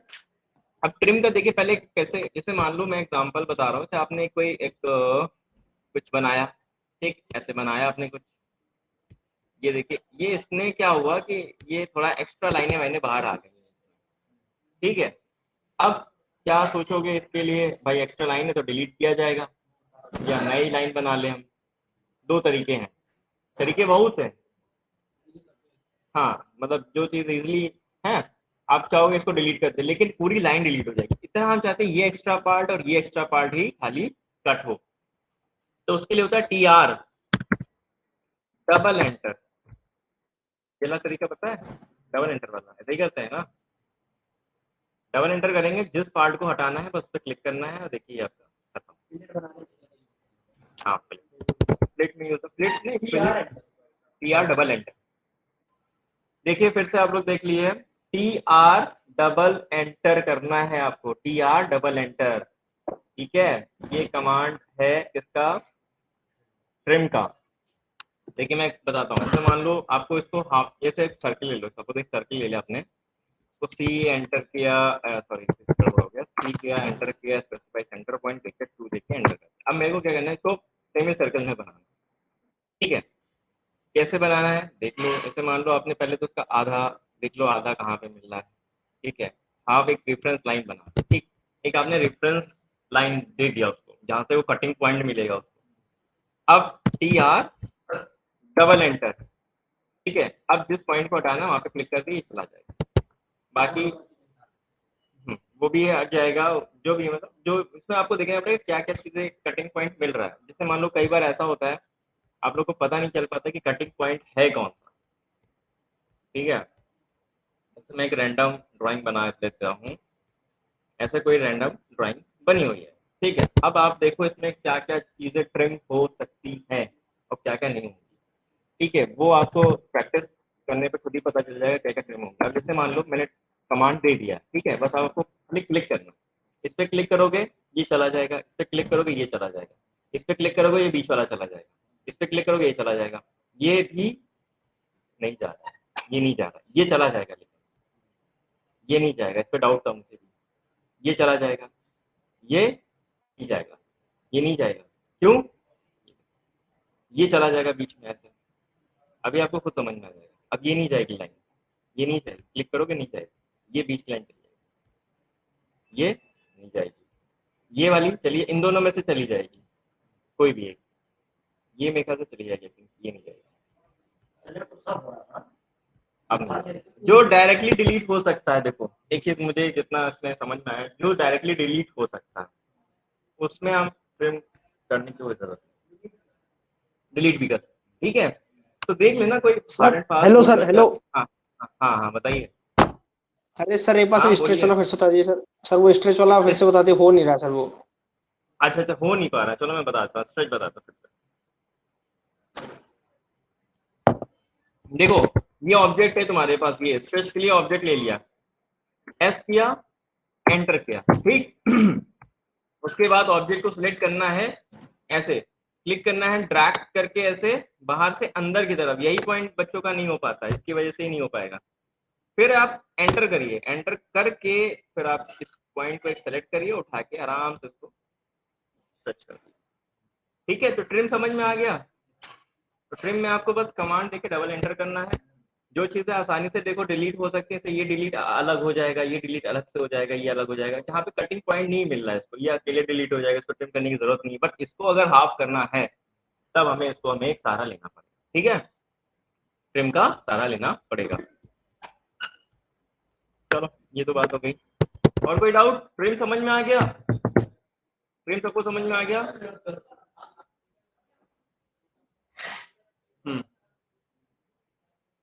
अब ट्रिम का देखिए पहले कैसे, जैसे मान लो मैं एग्जांपल बता रहा हूँ, जैसे आपने कोई एक कुछ बनाया, ठीक, ऐसे बनाया आपने कुछ, ये देखिए ये इसने क्या हुआ कि ये थोड़ा एक्स्ट्रा लाइनें वाइनें बाहर आ गई। ठीक है, अब क्या सोचोगे इसके लिए, भाई एक्स्ट्रा लाइन है तो डिलीट किया जाएगा या नई लाइन बना ले हम, दो तरीके हैं, तरीके बहुत हैं। हाँ, मतलब जो चीज इजिली है, आप चाहोगे इसको डिलीट कर दे लेकिन पूरी लाइन डिलीट हो जाएगी, इतना हम चाहते हैं ये एक्स्ट्रा पार्ट और ये एक्स्ट्रा पार्ट ही खाली कट हो, तो उसके लिए होता है टी आर, डबल एंटर। पहला तरीका पता है, डबल एंटर वाला, ऐसे ही करते हैं ना, डबल एंटर करेंगे, जिस पार्ट को हटाना है बस पे क्लिक करना है और देखिए आपका खत्म। हाँ, प्लेट नहीं होता, प्लेट नहीं, टी आर डबल एंटर। देखिए फिर से आप लोग देख लिए, टी आर डबल एंटर करना है आपको, टी आर डबल एंटर। ठीक है, ये कमांड है किसका, ट्रिम का। देखिए मैं बताता हूँ, जैसे मान लो आपको इसको हाफ, जैसे एक सर्किल ले लो, सपोज एक सर्किल ले लिया आपने, तो सी एंटर किया, सॉरी हो गया, सी किया, एंटर किया, स्पेसिफाई सेंटर पॉइंट देखे, टू देखे, एंटर कर। अब मेरे को क्या करना है, इसको सेमी सर्कल में बनाना। ठीक है, कैसे बनाना है देख लो, जैसे मान लो आपने पहले तो उसका आधा देख लो, आधा कहाँ पे मिल रहा है। ठीक है, हाफ एक रेफरेंस लाइन बना, ठीक, एक आपने रेफरेंस लाइन दे दिया उसको जहाँ से वो कटिंग पॉइंट मिलेगा उसको। अब टी आर डबल एंटर, ठीक है, अब जिस पॉइंट को हटाना वहां पे क्लिक कर दिए चला जाएगा। बाकी वो भी आ जाएगा, जो भी मतलब जो इसमें आपको देखना पड़ेगा क्या क्या चीजें कटिंग पॉइंट मिल रहा है। जैसे मान लो कई बार ऐसा होता है आप लोग को पता नहीं चल पाता कि कटिंग पॉइंट है कौन सा। ठीक है, जैसे मैं एक रैंडम ड्राइंग बना लेता हूँ, ऐसे कोई रैंडम ड्राइंग बनी हुई है। ठीक है, अब आप देखो इसमें क्या क्या चीजें ट्रिम हो सकती हैं और क्या क्या नहीं होगी। ठीक है, वो आपको प्रैक्टिस करने पे खुद ही पता चल जाएगा क्या क्या ट्रिम होगा। अब जैसे मान लो मैंने कमांड दे दिया, ठीक है, बस आपको क्लिक क्लिक करना। इस पर क्लिक करोगे ये चला जाएगा, इस पर क्लिक करोगे ये चला जाएगा, इस पर क्लिक करोगे ये बीच वाला चला जाएगा, इस पर क्लिक करोगे ये चला जाएगा, ये भी नहीं जा रहा, ये नहीं जा रहा, ये चला जाएगा, लेकिन ये नहीं जाएगा, इस पर डाउट था मुझे भी, ये चला जाएगा, ये नहीं जाएगा, ये नहीं जाएगा, क्यों, ये चला जाएगा बीच में ऐसे। अभी आपको खुद समझ में आ जाएगा। अब ये नहीं जाएगी लाइन, ये नहीं जाएगी, क्लिक करोगे नहीं जाएगी, ये बीच लाइन चली जाएगी, ये नहीं जाएगी, ये वाली चलिए इन दोनों में से चली जाएगी कोई भी एक, ये मेरे ख्याल से चली जाएगी, ये नहीं जाएगी। अब जो डायरेक्टली डिलीट हो सकता है, देखो एक चीज मुझे जितना इसमें समझ में आया, जो डायरेक्टली डिलीट हो सकता है उसमें हम ट्रिम करने की कोई जरूरत नहीं, डिलीट भी कर सकते। ठीक है, तो देख लेना कोई सर हार्ड पास हेलो हो सर सकता हेलो। है। हाँ हाँ हाँ हाँ, बताइए। अरे सर एक बार हाँ सर स्ट्रेच बोलिए। वाला फिर से बता दीजिए सर। सर वो स्ट्रेच वाला फिर से बता दिए, हो नहीं रहा सर वो। अच्छा अच्छा, हो नहीं पा रहा है, चलो मैं बताता हूँ, स्ट्रेच बताता हूँ फिर से। देखो ये ऑब्जेक्ट है तुम्हारे पास, ये स्ट्रेच के लिए ऑब्जेक्ट ले लिया, एस किया, एंटर किया, ठीक। उसके बाद ऑब्जेक्ट को सिलेक्ट करना है, ऐसे क्लिक करना है, ड्रैग करके ऐसे बाहर से अंदर की तरफ। यही पॉइंट बच्चों का नहीं हो पाता, इसकी वजह से ही नहीं हो पाएगा। फिर आप एंटर करिए, एंटर करके फिर आप इस पॉइंट को एक सेलेक्ट करिए, उठा के आराम से इसको टच कर दीजिए। ठीक है, तो ट्रिम समझ में आ गया। तो ट्रिम में आपको बस कमांड देके डबल एंटर करना है। जो चीजें आसानी से देखो डिलीट हो सकती है, तो ये डिलीट अलग हो जाएगा, ये डिलीट अलग से हो जाएगा, ये अलग हो जाएगा। जहाँ पे कटिंग पॉइंट नहीं मिल रहा है इसको, ये अकेले डिलीट हो जाएगा, इसको ट्रिम करने की जरूरत नहीं है। बट इसको अगर हाफ करना है तब हमें एक सहारा लेना पड़ेगा। ठीक है, ट्रिम का सहारा लेना पड़ेगा। चलो ये तो बात हो गई। और कोई डाउट? ट्रिम समझ में आ गया? ट्रिम सबको समझ में आ गया?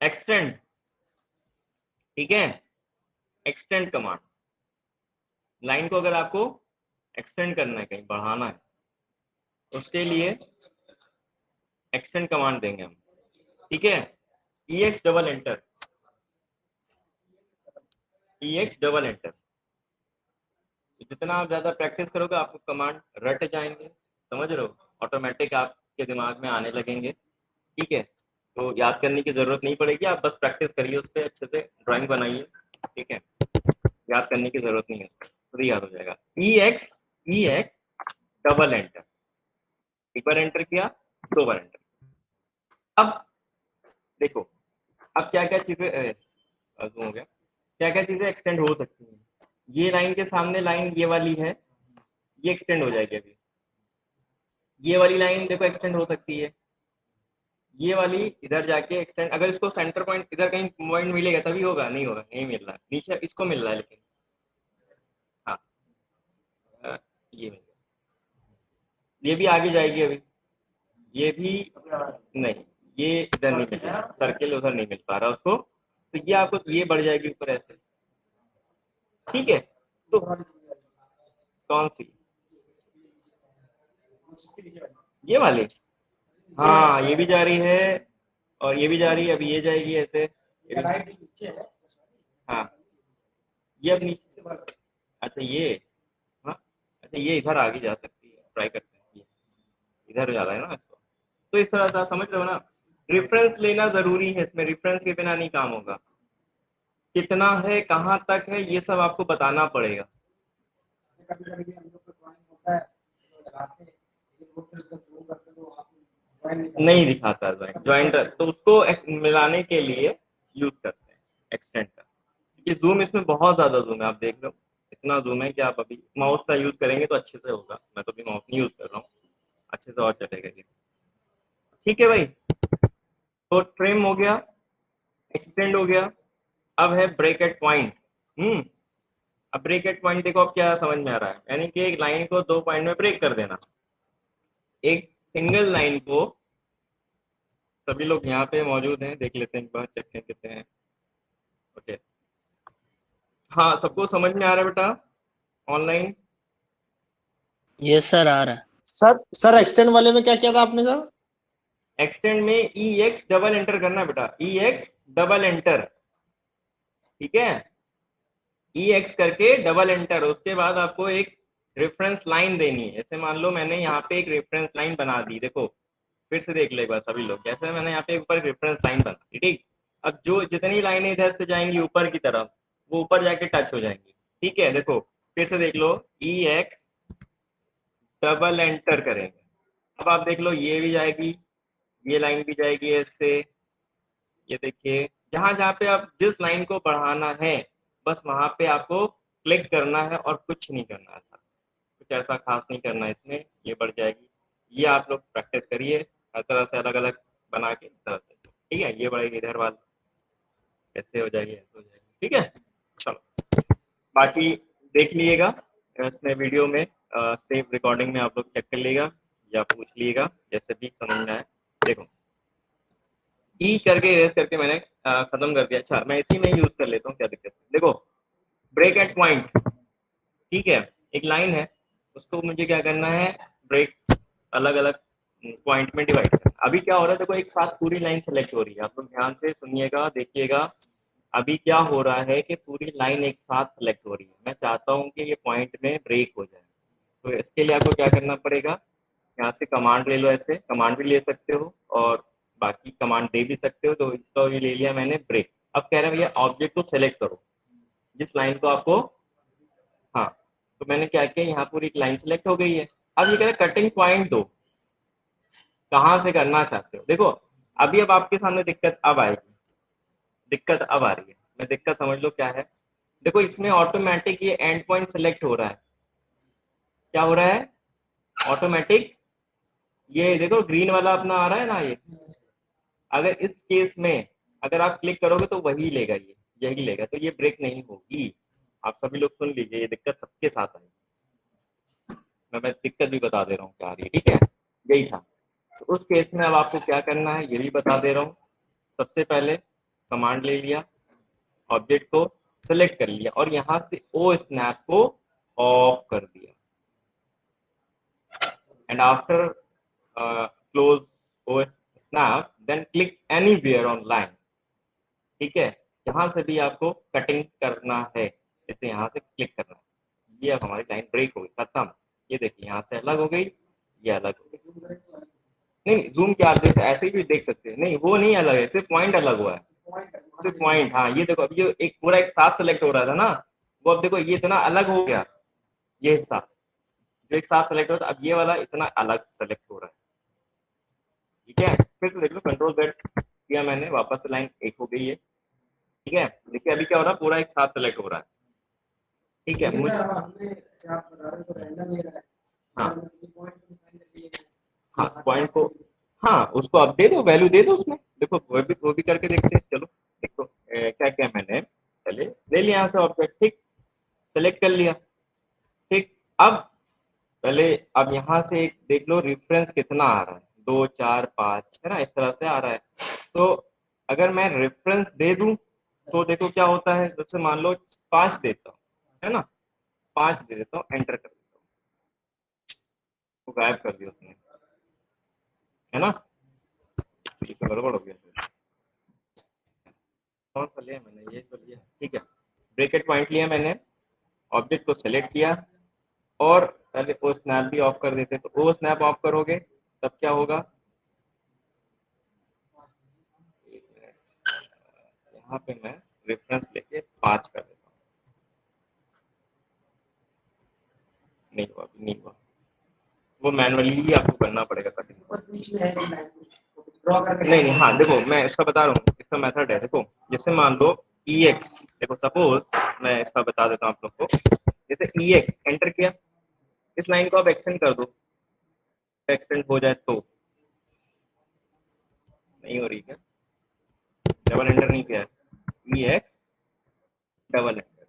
एक्सटेंड, ठीक है, एक्सटेंड कमांड। लाइन को अगर आपको एक्सटेंड करना है, कहीं बढ़ाना है, उसके लिए एक्सटेंड कमांड देंगे हम। ठीक है, EX double enter, EX double enter. जितना आप ज्यादा प्रैक्टिस करोगे आपको कमांड रट जाएंगे, समझ रहे हो, ऑटोमेटिक आपके दिमाग में आने लगेंगे। ठीक है, तो याद करने की जरूरत नहीं पड़ेगी, आप बस प्रैक्टिस करिए, उस पर अच्छे से ड्राइंग बनाइए। ठीक है, याद करने की जरूरत नहीं है, खुद ही याद हो जाएगा। EX डबल एंटर, एक बार एंटर किया, दो बार एंटर। अब देखो, अब क्या क्या चीजें हो गया, क्या क्या चीजें एक्सटेंड हो सकती हैं। ये लाइन के सामने लाइन ये वाली है, ये एक्सटेंड हो जाएगी। अभी ये वाली लाइन देखो एक्सटेंड हो सकती है, ये वाली इधर जाके एक्सटेंड, अगर इसको सेंटर पॉइंट इधर कहीं पॉइंट मिलेगा तभी होगा, नहीं होगा, नहीं मिल रहा है, नीचे इसको मिल रहा है लेकिन। हाँ ये मिल गया, ये भी आगे जाएगी अभी, ये भी नहीं, ये इधर नहीं मिल रहा, सर्किल उधर नहीं मिल पा रहा उसको, तो ये आपको ये बढ़ जाएगी ऊपर ऐसे। ठीक है, तो कौन सी, ये वाली, हाँ ये भी जा रही है और ये भी जा रही है, अभी ये जाएगी ऐसे, ये भी, हाँ ये अब नीचे से, अच्छा ये, हाँ अच्छा ये इधर आगे जा सकती है, ट्राई करते हैं, ये इधर जा रहा है ना इसको। तो इस तरह से आप समझ रहे हो ना, रेफरेंस लेना जरूरी है इसमें, रेफरेंस के बिना नहीं काम होगा। कितना है, कहाँ तक है, ये सब आपको बताना पड़ेगा। नहीं दिखाता ज्वाइंट, तो उसको मिलाने के लिए यूज करते हैं एक्सटेंड का। ये जूम इसमें बहुत ज्यादा जूम है, आप देख लो इतना जूम है कि आप अभी माउस का यूज करेंगे तो अच्छे से होगा। मैं तो अभी माउस नहीं यूज कर रहा हूँ, अच्छे से और चलेगा ये। ठीक है भाई, तो ट्रिम हो गया, एक्सटेंड हो गया, अब है ब्रेकेट पॉइंट। अब ब्रेक एट पॉइंट देखो, अब क्या समझ में आ रहा है, यानी कि एक लाइन को 2 पॉइंट में ब्रेक कर देना। एक सिंगल लाइन को, सभी लोग यहाँ पे मौजूद हैं, देख लेते हैं एक बार, चेक कर लेते हैं। ओके, हाँ सबको समझ में आ रहा है बेटा ऑनलाइन? ये सर आ रहा है। सर एक्सटेंड वाले में क्या किया था आपने सर? एक्सटेंड में ई एक्स डबल एंटर करना बेटा, ई एक्स डबल एंटर, ठीक है, ई एक्स करके डबल एंटर। उसके बाद आपको एक रेफरेंस लाइन देनी है। जैसे मान लो मैंने यहाँ पे एक रेफरेंस लाइन बना दी, देखो फिर से देख लो एक बार सभी लोग, जैसे मैंने यहाँ पे ऊपर रेफरेंस लाइन बना दी, ठीक। अब जो जितनी लाइनें इधर से जाएंगी ऊपर की तरफ, वो ऊपर जाके टच हो जाएंगी, ठीक है। देखो फिर से देख लो, ई एक्स डबल एंटर करेंगे, अब आप देख लो ये भी जाएगी, ये लाइन भी जाएगी ऐसे। ये देखिए, जहां जहां पे आप जिस लाइन को बढ़ाना है बस वहां पे आपको क्लिक करना है और कुछ नहीं करना है, ऐसा कुछ ऐसा खास नहीं करना है इसमें, ये बढ़ जाएगी। ये आप लोग प्रैक्टिस करिए हर तरह से अलग अलग बना के, इस तरह से, ठीक है। ये बढ़ेगी इधर वाली, ऐसे हो जाएगी, ऐसे हो जाएगी, ठीक है। चलो बाकी देख लीजिएगा इसमें वीडियो में, सेव रिकॉर्डिंग में आप लोग चेक कर लीजिएगा या पूछ लीजिएगा, जैसे भी समझ में आए। देखो ई करके इरेज करके मैंने खत्म कर दिया। अच्छा मैं इसी में यूज कर लेता हूँ, क्या दिक्कत है। देखो ब्रेक एट पॉइंट, ठीक है, एक लाइन है, उसको मुझे क्या करना है, ब्रेक अलग अलग पॉइंट में डिवाइड करना। अभी क्या हो रहा है, देखो एक साथ पूरी लाइन सेलेक्ट हो रही है, आप लोग ध्यान से सुनिएगा, देखिएगा। अभी क्या हो रहा है कि पूरी लाइन एक साथ सेलेक्ट हो रही है, मैं चाहता हूँ कि ये पॉइंट में ब्रेक हो जाए। तो इसके लिए आपको क्या करना पड़ेगा, यहाँ से कमांड ले लो, ऐसे कमांड भी ले सकते हो और बाकी कमांड दे भी सकते हो। तो इसको ये ले लिया मैंने ब्रेक। अब कह रहा है भैया ऑब्जेक्ट को सेलेक्ट करो, जिस लाइन को आपको, हाँ तो मैंने क्या किया, यहाँ पूरी एक लाइन सेलेक्ट हो गई है। अब ये कह रहा है कटिंग पॉइंट दो, कहाँ से करना चाहते हो। देखो अभी अब आपके सामने दिक्कत अब आएगी, दिक्कत अब आ रही है, मैं दिक्कत समझ लो क्या है। देखो इसमें ऑटोमेटिक ये एंड पॉइंट सेलेक्ट हो रहा है, क्या हो रहा है ऑटोमेटिक, ये देखो ग्रीन वाला अपना आ रहा है ना, ये अगर इस केस में अगर आप क्लिक करोगे तो वही लेगा, ये यही लेगा, तो ये ब्रेक नहीं होगी। आप सभी लोग सुन लीजिए, ये दिक्कत सबके साथ है, मैं दिक्कत भी बता दे रहा हूँ क्या आ रही है, ठीक है। यही था, तो उस केस में अब आपको क्या करना है ये भी बता दे रहा हूँ। सबसे पहले कमांड ले लिया, ऑब्जेक्ट को सेलेक्ट कर लिया और यहाँ से ओ स्नैप को ऑफ कर दिया, and after close O snap then click anywhere on line, ठीक है। जहां से भी आपको कटिंग करना है, जैसे यहाँ से क्लिक करना है, ये अब हमारी लाइन ब्रेक हो गई, खत्म। ये देखिए यहाँ से अलग हो गई, ये अलग हो गई। नहीं जूम के आप देख ऐसे भी देख सकते हैं, नहीं वो नहीं अलग है, सिर्फ पॉइंट अलग हुआ है, सिर्फ पॉइंट। हाँ ये देखो अभी जो एक पूरा एक साथ सेलेक्ट हो रहा था ना, वो अब देखो ये इतना अलग हो गया, ये हिस्सा जो एक साथ सेलेक्ट हो रहा था, अब ये वाला इतना अलग सेलेक्ट हो रहा है, ठीक है। फिर से देख लो, कंट्रोल Z किया मैंने, वापस से लाइन एक हो गई है, ठीक है। देखिए अभी क्या हो रहा है, पूरा एक साथ सेलेक्ट हो रहा है, ठीक है। मुझे हाँ हाँ पॉइंट को, हाँ उसको अब दे दो, वैल्यू दे दो उसमें। देखो वो भी करके देखते हैं, चलो देखो क्या क्या मैंने पहले ले लिया यहाँ से ऑब्जेक्ट, ठीक, सेलेक्ट कर लिया, ठीक। अब पहले अब यहाँ से एक देख लो रेफरेंस कितना आ रहा है, 2 4 5 है ना, इस तरह से आ रहा है। तो अगर मैं रेफरेंस दे दूं तो देखो क्या होता है, जैसे मान लो 5 देता हूँ, है ना, 5 दे देता हूँ, एंटर कर देता हूँ, तो गायब कर दिया उसने, है ना। ये तो गड़बड़ हो गया, कौन सा लिया मैंने, ये तो लिया, ठीक है। ब्रैकेट पॉइंट लिया मैंने, ऑब्जेक्ट को सेलेक्ट किया और पहले ओ स्नैप भी ऑफ कर देते, तो ओ स्नैप ऑफ करोगे तब क्या होगा, यहाँ पे मैं रेफरेंस लेके 5 कर देता हूँ, नहीं हुआ, अभी नहीं हुआ, वो मैनुअली ही आपको करना पड़ेगा कटिंग। नहीं नहीं, हाँ देखो मैं इसका बता रहा हूँ, इसका मेथड है, देखो जैसे मान लो ई एक्स, देखो सपोज मैं इसका बता देता हूँ आप लोग को, जैसे ई एक्स एंटर किया, इस लाइन को आप एक्सटेंड कर दो, एक्सटेंड हो जाए तो, नहीं हो रही क्या, डबल एंटर नहीं किया है, ई एक्स डबल एंटर,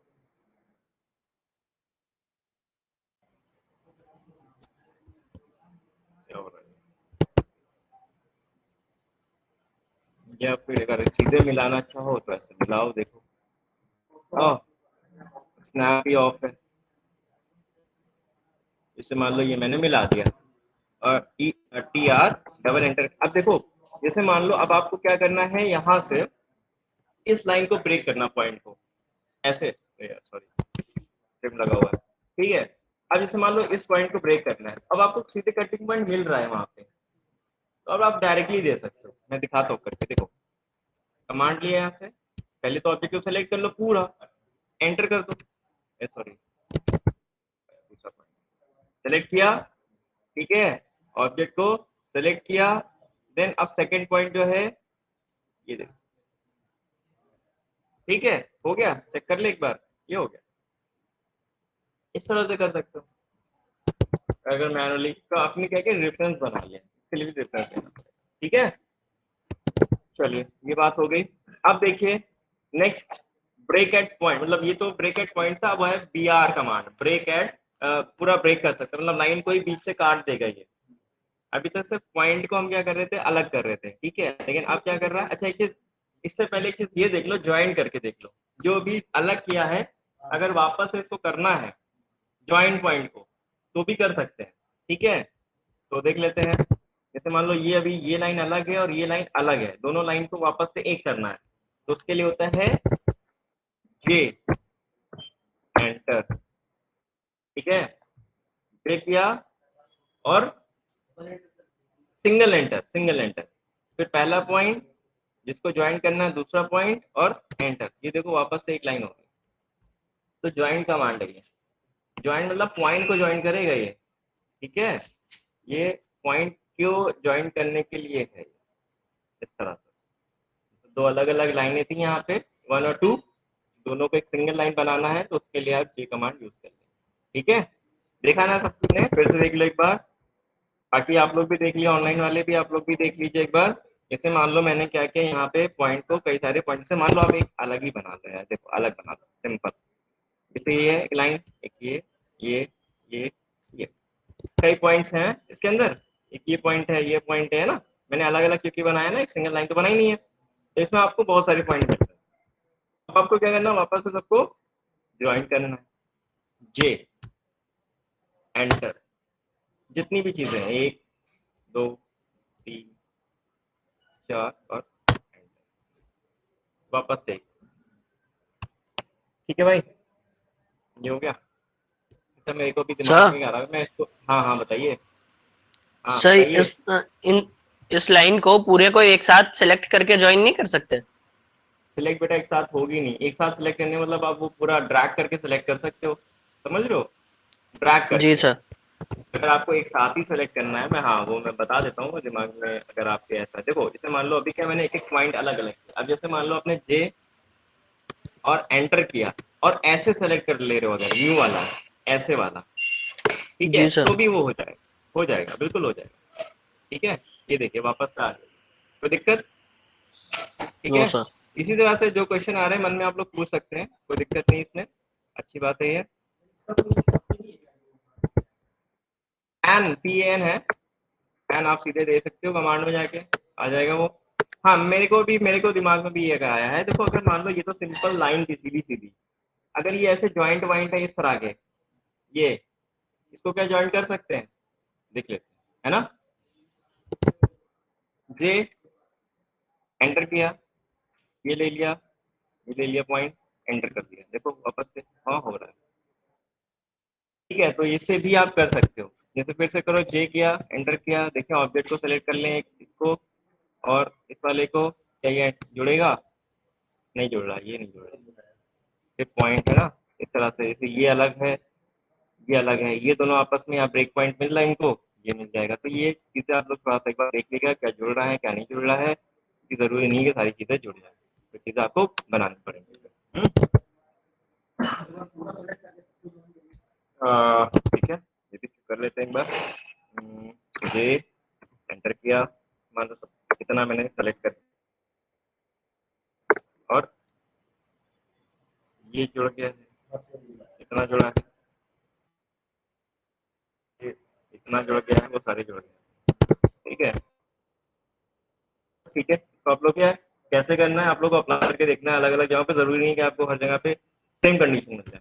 या फिर अगर सीधे मिलाना अच्छा हो तो ऐसे मिलाओ, देखो स्नैप ही ऑफ है, इसे मान लो ये मैंने मिला दिया और TR डबल एंटर। अब देखो जैसे मान लो अब आपको क्या करना है, यहाँ से इस लाइन को ब्रेक करना, पॉइंट को ऐसे, सॉरी ट्रिम लगा हुआ है, ठीक है। अब जैसे मान लो इस पॉइंट को ब्रेक करना है, अब आपको सीधे कटिंग पॉइंट मिल रहा है वहां पे, तो अब आप डायरेक्टली दे सकते हो। मैं दिखाता हूँ करके, देखो कमांड लिया यहाँ से, पहले तो ऑब्जेक्ट को सेलेक्ट कर लो पूरा, एंटर कर दो, सॉरी सेलेक्ट किया, ठीक है, ऑब्जेक्ट को सेलेक्ट किया, देन अब सेकंड पॉइंट जो है ये देखो, ठीक है, हो गया, चेक कर ले एक बार, ये हो गया। इस तरह से कर सकते हो। अगर मैनुअली तो आपने क्या किया, रेफरेंस बना लिया, इसके लिए भी रेफरेंस लेना पड़ेगा, ठीक है। चलिए ये बात हो गई। अब देखिए नेक्स्ट, ब्रेक एट पॉइंट, मतलब ये तो ब्रेक एट पॉइंट था, अब है BR कमांड, ब्रेक एट, पूरा ब्रेक कर सकते हैं, मतलब लाइन को ही बीच से काट देगा ये। अभी तक सिर्फ पॉइंट को हम क्या कर रहे थे, अलग कर रहे थे, ठीक है, लेकिन अब क्या कर रहा है, अच्छा एक चीज इससे पहले एक चीज ये देख लो, ज्वाइन करके देख लो, जो भी अलग किया है अगर वापस से इसको करना है ज्वाइन पॉइंट को तो भी कर सकते हैं, ठीक है। तो देख लेते हैं, जैसे मान लो ये अभी ये लाइन अलग है और ये लाइन अलग है, दोनों लाइन को वापस से एक करना है, तो उसके लिए होता है ये एंटर, ठीक है, ब्रेक किया और सिंगल एंटर, सिंगल एंटर, फिर पहला पॉइंट जिसको ज्वाइन करना है, दूसरा पॉइंट और एंटर, ये देखो वापस से एक लाइन हो गई। तो ज्वाइन कमांड है ये, ज्वाइन मतलब पॉइंट को ज्वाइन करेगा ये, ठीक है, ये पॉइंट को ज्वाइन करने के लिए है इस तरह से। दो अलग अलग लाइनें थी यहाँ पे 1 और 2, दोनों को एक सिंगल लाइन बनाना है, तो उसके लिए आप ये कमांड यूज कर लें, ठीक है। देखा ना सब कुछ ने, फिर से देख लो एक बार, बाकी आप लोग भी देख लिया, ऑनलाइन वाले भी आप लोग भी देख लीजिए एक बार। जैसे मान लो मैंने क्या किया, यहाँ पे पॉइंट को कई सारे पॉइंट से मान लो आप एक अलग ही बना लो यार, देखो अलग बना लो सिंपल, जैसे ये है एक लाइन, एक ये ये ये कई पॉइंट्स हैं इसके अंदर, एक ये पॉइंट है, ये पॉइंट है ना, मैंने अलग अलग क्योंकि बनाया ना, एक सिंगल लाइन तो बनाई नहीं है, तो इसमें आपको बहुत सारे पॉइंट मिलते हैं। अब आपको क्या करना है, वापस से सबको ज्वाइन करना है, जे एंटर, जितनी भी चीजें हैं 1 2 3 4 और एंटर, वापस से, ठीक है भाई, ये हो गया। अच्छा मेरे को भी दिमाग में सर आ रहा है, मैं इसको, हाँ हाँ बताइए, हाँ सर बताइए। इस लाइन को पूरे को एक साथ सेलेक्ट करके ज्वाइन नहीं कर सकते? सिलेक्ट बेटा एक साथ होगी नहीं, एक साथ सिलेक्ट करने मतलब आप वो पूरा ड्रैग करके सिलेक्ट कर सकते हो, समझ रहे हो, ड्रैग जी करके। सर। अगर आपको एक साथ ही सेलेक्ट करना है, मैं हाँ वो मैं बता देता हूँ दिमाग में, अगर आपके ऐसा देखो, जैसे मान लो अभी क्या मैंने एक एक पॉइंट अलग अलग किया, अब जैसे मान लो आपने जे और एंटर किया और ऐसे सेलेक्ट कर ले रहे हो, अगर न्यू वाला ऐसे वाला, ठीक है, जी सर। तो भी वो हो जाएगा बिल्कुल हो जाएगा, ठीक है। ये देखिए वापस आ गया, कोई दिक्कत, ठीक नो है। सर। इसी तरह से जो क्वेश्चन आ रहे हैं मन में आप लोग पूछ सकते हैं, कोई दिक्कत नहीं इसमें, अच्छी बात है ये। एन PAN है, एन आप सीधे दे सकते हो कमांड में जाके, आ जाएगा वो। हाँ मेरे को दिमाग में भी ये आया है, देखो अगर मान लो ये तो सिंपल लाइन थी सीधी सीधी, अगर ये ऐसे ज्वाइंट वाइंट है इस तरह के, ये इसको क्या ज्वाइन कर सकते हैं, देख लेते हैं, है ना, जे एंटर किया, ये ले लिया, ये ले लिया पॉइंट, एंटर कर दिया, देखो वापस से हाँ हो रहा है, ठीक है। तो इससे भी आप कर सकते हो, जैसे फिर से करो, जे किया एंटर किया, देखिए ऑब्जेक्ट को सेलेक्ट कर लें एक इसको और इस वाले को, क्या ये जुड़ेगा, नहीं जुड़ रहा, ये नहीं जुड़ रहा, सिर्फ पॉइंट है ना, इस तरह से, जैसे ये अलग है ये अलग है, ये दोनों आपस में यहाँ ब्रेक पॉइंट मिल रहा है इनको, ये मिल जाएगा। तो ये चीज़ें आप लोग थोड़ा सा एक बार देख लीजिएगा, क्या जुड़ रहा है क्या नहीं जुड़ रहा है, जरूरी नहीं है सारी चीज़ें जुड़ जाए, तो चीज़ें आपको बनानी पड़ेंगी। ठीक है, ये भी कर लेते हैं एक बार, मुझे एंटर किया, मान लो कितना मैंने सेलेक्ट कर, और ये जुड़ गया है, इतना जुड़ा है, ये इतना जुड़ गया है, वो सारे जुड़ गए, ठीक है, ठीक है। तो आप लोग क्या है कैसे करना है आप लोग को अप्लाई करके देखना है अलग अलग जगह पे, जरूरी नहीं कि आपको हर जगह पे सेम कंडीशन मिल जाए,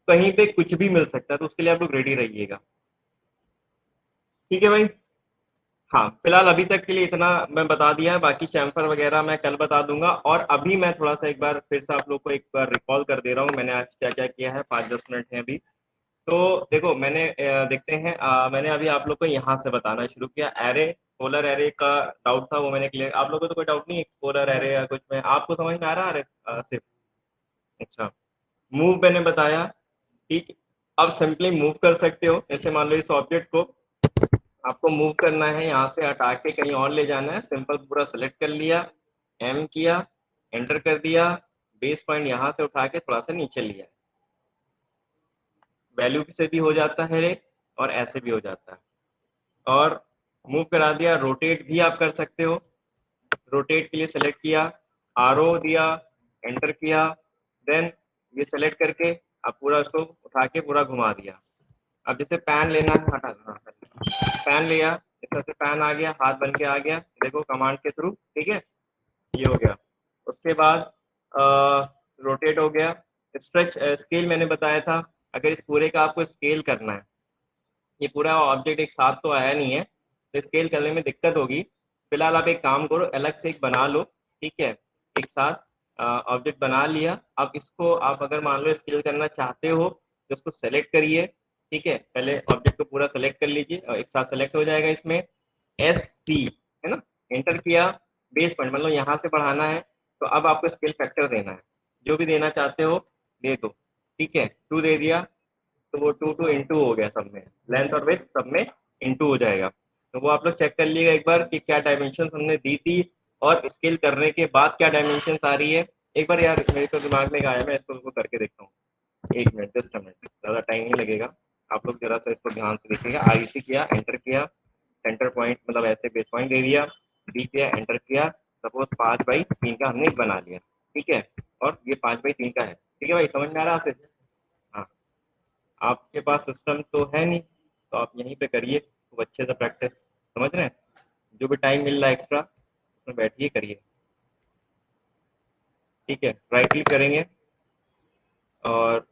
कहीं पे कुछ भी मिल सकता है, तो उसके लिए आप लोग रेडी रहिएगा। ठीक है भाई। हाँ फिलहाल अभी तक के लिए इतना मैं बता दिया है, बाकी चैम्फर वगैरह मैं कल बता दूंगा। और अभी मैं थोड़ा सा एक बार फिर से आप लोग को एक बार रिकॉल कर दे रहा हूँ मैंने आज क्या क्या किया है। 5-10 मिनट है अभी। तो देखो मैंने देखते हैं मैंने अभी आप लोग को यहाँ से बताना शुरू किया। एरे, पोलर एरे का डाउट था वो मैंने क्लियर, आप लोगों को तो कोई डाउट नहीं है पोलर एरे या कुछ में, आपको समझ में आ रहा है सिर्फ? अच्छा, मूव मैंने बताया। ठीक, अब सिंपली मूव कर सकते हो। जैसे मान लो इस ऑब्जेक्ट को आपको मूव करना है, यहाँ से हटा के कहीं और ले जाना है, सिंपल पूरा सेलेक्ट कर लिया, एम किया, एंटर कर दिया, बेस पॉइंट यहाँ से उठा के थोड़ा सा नीचे लिया, वैल्यू से भी हो जाता है एक, और ऐसे भी हो जाता है। और मूव करा दिया। रोटेट भी आप कर सकते हो, रोटेट के लिए सेलेक्ट किया, आरो दिया, एंटर किया, देन ये सेलेक्ट करके आप पूरा उसको उठा के पूरा घुमा दिया। अब जैसे पैन लेना है, हटा पैन लिया, इस तरह से पैन आ गया, हाथ बन के आ गया, देखो कमांड के थ्रू। ठीक है, ये हो गया। उसके बाद रोटेट हो गया। स्ट्रेच स्केल मैंने बताया था, अगर इस पूरे का आपको स्केल करना है, ये पूरा ऑब्जेक्ट एक साथ तो आया नहीं है, तो स्केल करने में दिक्कत होगी। फिलहाल आप एक काम करो, अलग से एक बना लो। ठीक है, एक साथ ऑब्जेक्ट बना लिया। अब इसको आप अगर मान लो स्केल करना चाहते हो तो उसको सेलेक्ट करिए। ठीक है, पहले ऑब्जेक्ट को पूरा सेलेक्ट कर लीजिए और एक साथ सेलेक्ट हो जाएगा इसमें। एस सी है ना, एंटर किया, बेस पॉइंट मतलब यहाँ से बढ़ाना है, तो अब आपको स्केल फैक्टर देना है, जो भी देना चाहते हो दे दो। ठीक है, 2 दे दिया, तो वो 2 इंटू हो गया, सब में लेंथ और विड्थ सब में इंटू हो जाएगा। तो वो आप लोग चेक कर लीजिएगा एक बार कि क्या डायमेंशन हमने दी थी और स्केल करने के बाद क्या डायमेंशन आ रही है। एक बार यार मेरे तो दिमाग में आया, मैं इसको करके देखता हूँ। 1 मिनट, जस्ट मिनट, ज़्यादा टाइम नहीं लगेगा। आप लोग जरा सा इसको ध्यान से देखिएगा। आईसी किया, एंटर किया, सेंटर पॉइंट मतलब ऐसे बेस पॉइंट दे दिया, डी किया, एंटर किया, सपोज 5/3 का हमने एक बना लिया। ठीक है, और ये 5/3 का है। ठीक है भाई, समझ में आ रहा है आपसे? हाँ, आपके पास सिस्टम तो है नहीं, तो आप यहीं पे करिए खूब अच्छे से प्रैक्टिस, समझ रहे हैं? जो भी टाइम मिल रहा है एक्स्ट्रा उसमें बैठिए करिए। ठीक है, राइट क्लिक करेंगे और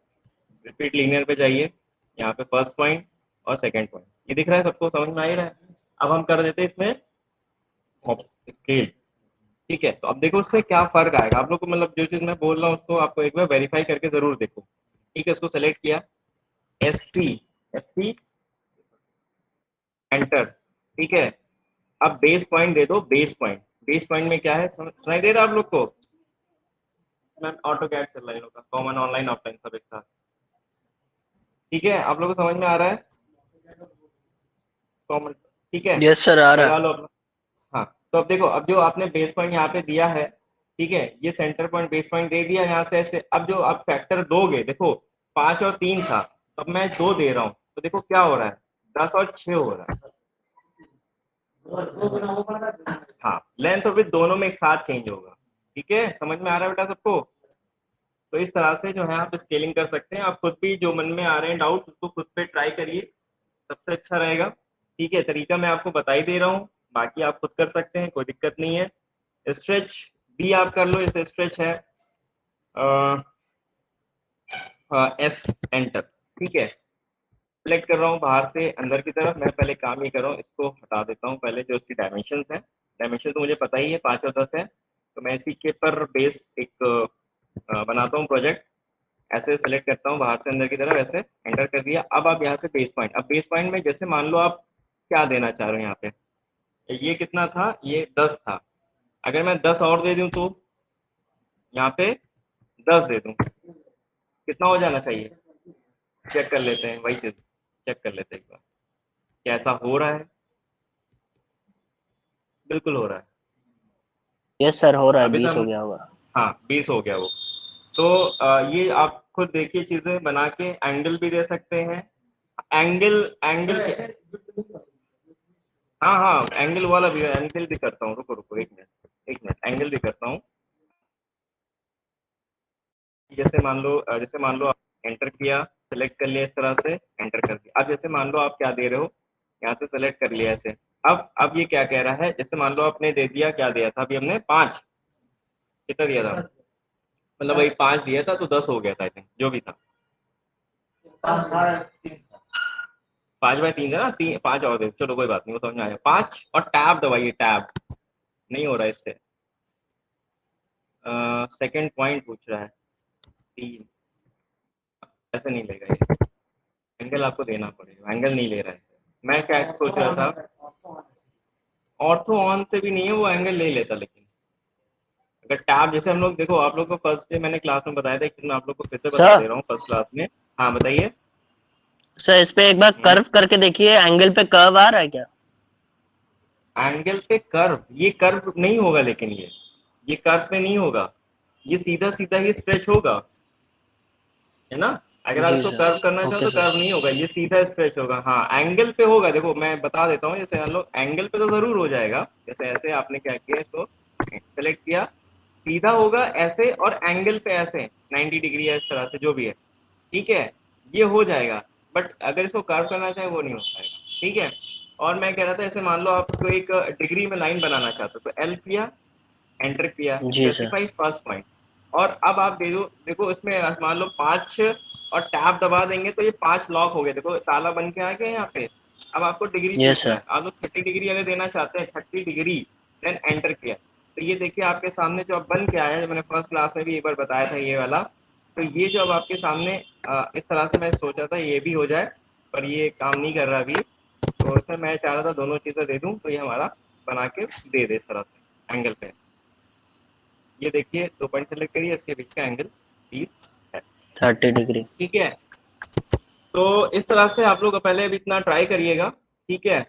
रिपीट लीनियर पे जाइए। यहाँ पे फर्स्ट पॉइंट और सेकंड पॉइंट ये दिख रहा है, सबको समझ में आ ही रहा है? अब हम कर देते हैं इसमें स्केल। ठीक है, तो अब देखो उसमें क्या फर्क आएगा आप लोग को, मतलब जो चीज़ मैं बोल रहा हूँ उसको आपको एक बार वेरीफाई करके जरूर देखो। ठीक है, उसको सेलेक्ट किया, एस सी एंटर। ठीक है, अब बेस पॉइंट दे दो, बेस पॉइंट। बेस पॉइंट में क्या है सुनाई दे रहा है आप लोग को? मैम ऑटो कैड चल रहा है इन लोग का, कॉमन ऑनलाइन ऑफलाइन सब एक साथ। ठीक है, आप लोग को समझ में आ रहा है? कॉमन, ठीक है, यस सर, आ लगा रहा। लो अपना। हाँ, तो अब देखो, अब जो आपने बेस पॉइंट यहाँ पे दिया है, ठीक है, ये सेंटर पॉइंट बेस पॉइंट दे दिया यहाँ से ऐसे। अब जो आप फैक्टर दोगे, देखो 5 और 3 था, अब मैं 2 दे रहा हूँ, तो देखो क्या हो रहा है, 10 और 6 हो रहा है। हाँ, लेंथ और विड्थ दोनों में एक साथ चेंज होगा। ठीक है, समझ में आ रहा है बेटा सबको? तो इस तरह से जो है आप स्केलिंग कर सकते हैं। आप खुद भी जो मन में आ रहे हैं डाउट उसको खुद पे ट्राई करिए, सबसे अच्छा रहेगा। ठीक है, तरीका मैं आपको बता ही दे रहा हूँ, बाकी आप खुद कर सकते हैं, कोई दिक्कत नहीं है। स्ट्रेच भी आप कर लो, इसे स्ट्रेच है एस एंटर। ठीक है, सेलेक्ट कर रहा हूँ बाहर से अंदर की तरफ। मैं पहले काम ये कर रहा हूँ, इसको हटा देता हूँ पहले, जो इसकी डायमेंशन है। डायमेंशन तो मुझे पता ही है, 5 और 10 है, तो मैं इसी के पर बेस एक बनाता हूँ प्रोजेक्ट। ऐसे सेलेक्ट करता हूँ बाहर से अंदर की तरफ, ऐसे एंटर कर दिया। अब आप यहाँ से बेस पॉइंट, अब बेस पॉइंट में जैसे मान लो आप क्या देना चाह रहे हो यहाँ पे, ये कितना था, ये 10 था, अगर मैं 10 और दे दूं तो यहाँ पे 10 दे दूं, कितना हो जाना चाहिए? चेक कर लेते हैं, वही चीज चेक कर लेते हैं एक बार, कैसा हो रहा है? बिल्कुल हो रहा है। यस सर, हो रहा है, अभी 20 हो तक गया होगा। हाँ 20 हो गया वो। तो ये आप खुद देखिए, चीजें बना के एंगल भी दे सकते हैं। एंगल एंगल हाँ हाँ, एंगल वाला भी, एंगल भी करता हूँ, रुको रुको 1 मिनट एंगल भी करता हूँ। जैसे मान लो आप एंटर किया, सेलेक्ट कर लिया इस तरह से, एंटर कर दिया। अब जैसे मान लो आप क्या दे रहे हो, यहाँ से सेलेक्ट कर लिया ऐसे। अब ये क्या कह रहा है, जैसे मान लो आपने दे दिया, क्या दिया था अभी हमने 5, कितना दिया था, मतलब वही 5 दिया था तो 10 हो गया था आई थिंक, जो भी था 5/3 था ना, 5 और दे, चलो कोई बात नहीं, वो समझ में आया। 5 और टैब दबाइए, टैब नहीं हो रहा है इससे। सेकंड पॉइंट पूछ रहा है 3, ऐसे नहीं लेगा ये, एंगल आपको देना पड़ेगा, एंगल नहीं ले रहा है। मैं क्या सोच रहा था, ऑर्थो ऑन से भी नहीं है वो, एंगल नहीं लेता। लेकिन अगर टैब जैसे हम लोग देखो, आप लोग को फर्स्ट डे मैंने क्लास में बताया था, मैं आप लोग को फिर से बता दे सर रहा हूँ फर्स्ट क्लास में। हाँ बताइए। सर इस पे एक बार कर्व करके देखिए, एंगल पे कर्व आ रहा है क्या? एंगल पे कर्व, ये कर्व नहीं होगा, लेकिन ये कर्व पे नहीं होगा, ये सीधा सीधा ही स्ट्रेच होगा, है ना। अगर आप जी इसको सर। कर्व करना चाहो ओके तो सर। कर्व नहीं होगा, ये सीधा स्ट्रेच होगा। हाँ एंगल पे होगा, देखो मैं बता देता हूँ, जैसे हम लोग एंगल पे तो जरूर हो जाएगा। जैसे ऐसे आपने क्या किया, इसको सेलेक्ट किया, सीधा होगा ऐसे, और एंगल पे ऐसे 90 डिग्री है, इस तरह से जो भी है, ठीक है, ये हो जाएगा। बट अगर इसको कर्व करना चाहे वो नहीं हो पाएगा, ठीक है। और मैं कह रहा था, जैसे मान लो आपको एक डिग्री में लाइन बनाना चाहते हो, तो एल किया, एंटर किया, जी सर। स्पेसिफाई फर्स्ट पॉइंट, और अब आप दे दो, देखो इसमें मान लो 5 और टैब दबा देंगे तो ये 5 लॉक हो गए, देखो ताला बन के आ गया यहाँ पे। अब आपको डिग्री यस पूछ रहा सर। है, आप लोग 30 डिग्री अगर देना चाहते हैं, 30 डिग्री, देन एंटर किया, तो ये देखिए आपके सामने जो अब बन के आया है, जो मैंने फर्स्ट क्लास में भी एक बार बताया था ये वाला। तो ये जो अब आपके सामने इस तरह से मैं सोचा था ये भी हो जाए, पर ये काम नहीं कर रहा अभी, तो सर मैं चाह रहा था दोनों चीज़ें दे दूँ, तो ये हमारा बना के दे दे इस तरह से एंगल पे। ये देखिए 2 पॉइंट सेलेक्ट करिए, इसके बीच का एंगल 30 है, 30 डिग्री। ठीक है। तो इस तरह से आप लोग पहले अभी इतना ट्राई करिएगा, ठीक है।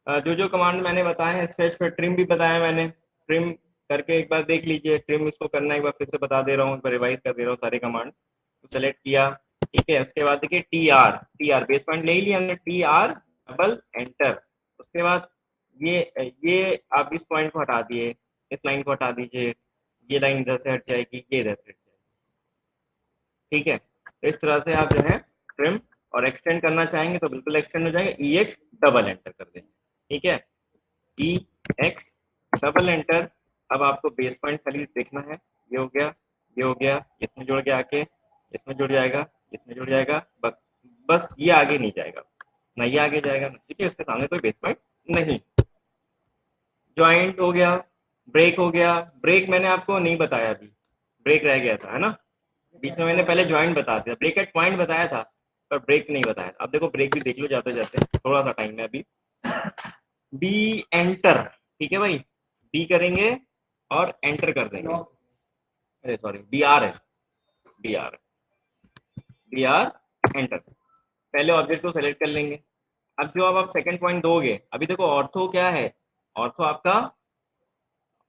जो जो कमांड मैंने बताए हैं, स्केच पे ट्रिम भी बताया मैंने, ट्रिम करके एक बार देख लीजिए, ट्रिम इसको करना एक बार फिर से बता दे रहा हूँ, एक बार रिवाइज कर दे रहा हूँ सारे कमांड। तो सेलेक्ट किया, ठीक है, उसके बाद देखिए टी आर बेस पॉइंट ले ही लिया हमने, टी आर डबल एंटर। उसके बाद ये आप इस पॉइंट को हटा दिए, इस लाइन को हटा दीजिए, ये लाइन इधर से हट जाएगी, ये इधर से हट जाएगी, ठीक है। तो इस तरह से आप जो है ट्रिम और एक्सटेंड करना चाहेंगे तो बिल्कुल एक्सटेंड हो जाएगा, ई एक्स डबल एंटर कर दें, ठीक है, ई एक्स डबल एंटर। अब आपको बेस पॉइंट खाली देखना है, ये हो गया, ये हो गया, इसमें जुड़ गया, आके इसमें जुड़ जाएगा, इसमें जुड़ जाएगा, बस बस ये आगे नहीं जाएगा ना, ये आगे जाएगा ना, ठीक है, उसके सामने कोई बेस पॉइंट नहीं। ज्वाइंट हो गया, ब्रेक हो गया, ब्रेक मैंने आपको नहीं बताया अभी, ब्रेक रह गया था, है ना। बीच में मैंने पहले ज्वाइंट बता दिया, ब्रेक एट पॉइंट बताया था, पर ब्रेक नहीं बताया। अब देखो ब्रेक भी देख लो जाते जाते, थोड़ा सा टाइम है अभी। बी एंटर, ठीक है भाई, बी करेंगे और एंटर कर देंगे, अरे सॉरी बी आर है, B R, B R enter. पहले ऑब्जेक्ट को सेलेक्ट कर लेंगे। अब जो अब आप सेकंड पॉइंट दोगे, अभी देखो ऑर्थो क्या है, ऑर्थो आपका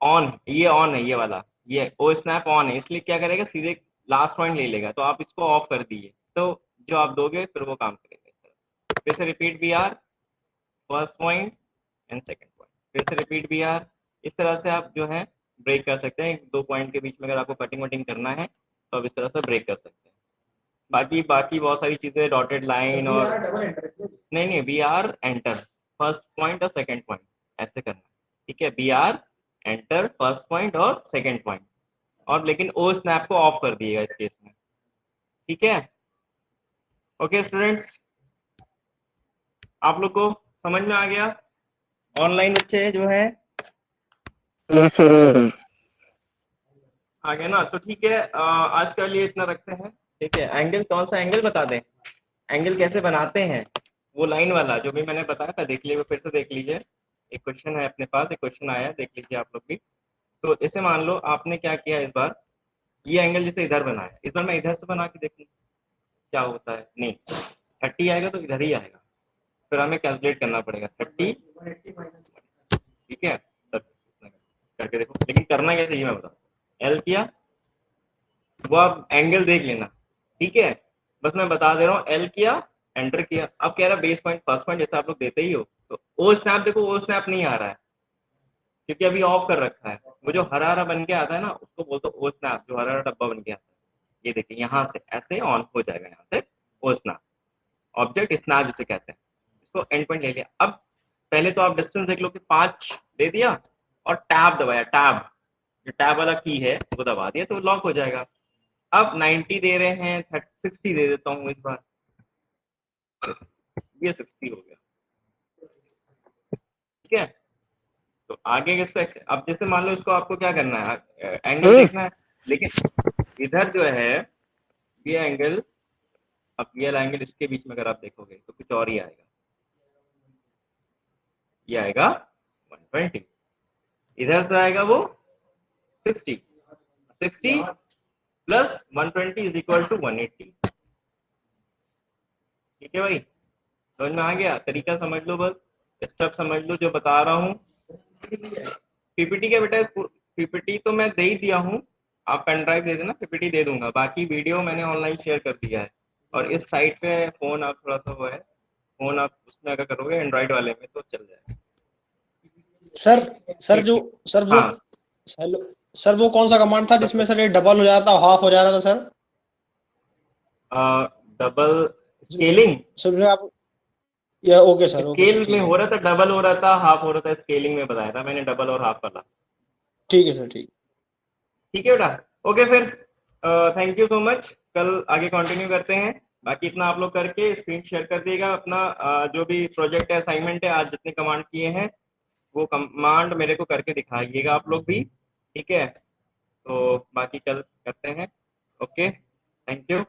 ऑन, ये ऑन है, ये वाला, ये ओ स्नैप ऑन है, इसलिए क्या करेगा, सीधे लास्ट पॉइंट ले लेगा, तो आप इसको ऑफ कर दीजिए, तो जो आप दोगे फिर वो काम करेगा इस तरह। फिर से repeat B R, first point and second point, फिर से रिपीट बी आर। इस तरह से आप जो है ब्रेक कर सकते हैं, 2 पॉइंट के बीच में अगर आपको कटिंग वटिंग करना है तो आप इस तरह से ब्रेक कर सकते हैं। बाकी बाकी बहुत सारी चीजें, डॉटेड लाइन और नहीं नहीं, B R enter first point और सेकंड पॉइंट, ऐसे करना है, ठीक है, B R enter first point और सेकंड पॉइंट, और लेकिन ओ स्नैप को ऑफ कर दिएगा इस केस में, ठीक है। ओके स्टूडेंट्स, आप लोग को समझ में आ गया, ऑनलाइन बच्चे जो है आ गया ना, तो ठीक है, आज के लिए इतना रखते हैं, ठीक है। एंगल कौन सा एंगल बता दें, एंगल कैसे बनाते हैं, वो लाइन वाला जो भी मैंने बताया था, देख लीजिए, फिर से देख लीजिए, एक क्वेश्चन है अपने पास, एक क्वेश्चन आया, देख लीजिए आप लोग भी। तो इसे मान लो आपने क्या किया इस बार, ये एंगल जैसे इधर बनाया, इस बार मैं इधर से बना के देखूँ क्या होता है, नहीं 30 आएगा तो इधर ही आएगा, फिर हमें कैलकुलेट करना पड़ेगा 30, ठीक है, करके देखो, लेकिन करना क्या चाहिए मैं बताऊँ, एल किया, वो आप एंगल देख लेना, ठीक है, बस मैं बता दे रहा हूँ, एल किया, एंटर किया। अब कह रहा है बेस पॉइंट फर्स्ट पॉइंट, जैसे आप लोग देते ही हो, तो ओ स्नैप देखो, ओ स्नैप नहीं आ रहा है क्योंकि अभी ऑफ कर रखा है, वो जो हरा हरा बन के आता है ना, उसको बोलते ओ स्नैप, जो हरा हरा डब्बा बन के आता है, ये देखिए यहाँ से ऐसे ऑन हो जाएगा, यहाँ से ओ स्नैप, ऑब्जेक्ट स्नैप जिसे कहते हैं, इसको एंड पॉइंट ले लिया। अब पहले तो आप डिस्टेंस देख लो कि 5 दे दिया और टैब दबाया, टैब जो टैब वाला की है वो दबा दिया तो लॉक हो जाएगा। अब 90 दे रहे हैं, 60 दे देता हूँ इस बार, ये 60 हो गया। ठीक है, तो आगे इसको अब जैसे मान लो इसको आपको क्या करना है, एंगल देखना है, लेकिन इधर जो है ये एंगल, अब ये एंगल इसके बीच में अगर आप देखोगे तो कुछ और ही आएगा, ये आएगा 120, इधर से आएगा वो 60 प्लस 120 इज इक्वल टू 180। ठीक है भाई, समझ में आ गया? तरीका समझ लो, बस स्टेप समझ लो जो बता रहा हूँ। पीपीटी के बेटा, पीपीटी तो मैं दे ही दिया हूँ, आप पेन ड्राइव दे देना, पीपीटी दे दूंगा, बाकी वीडियो मैंने ऑनलाइन शेयर कर दिया है। और इस साइट पे फोन आप थोड़ा सा वो है, फोन आप उसमें अगर करोगे एंड्रॉइड वाले में तो चल जाएगा। सर जो सर वो, हाँ हेलो सर, वो कौन सा कमांड था जिसमें सर ये डबल हो जाता, हाफ हो जाता था सर? डबल स्केलिंग, सर आप, या okay sir, okay sir, scale में ठीक है, हो रहा था, डबल हो रहा था, हाफ हो रहा था, स्केलिंग में बताया था मैंने डबल और हाफ वाला। ठीक है सर, ठीक। ठीक है बेटा, ओके फिर, थैंक यू सो मच, कल आगे कंटिन्यू करते हैं। बाकी इतना आप लोग करके स्क्रीन शेयर कर दिएगा अपना, जो भी प्रोजेक्ट है, असाइनमेंट है, आज जितने कमांड किए हैं वो कमांड मेरे को करके दिखाइएगा आप लोग भी। ठीक है, तो बाकी कल करते हैं। Okay, thank you.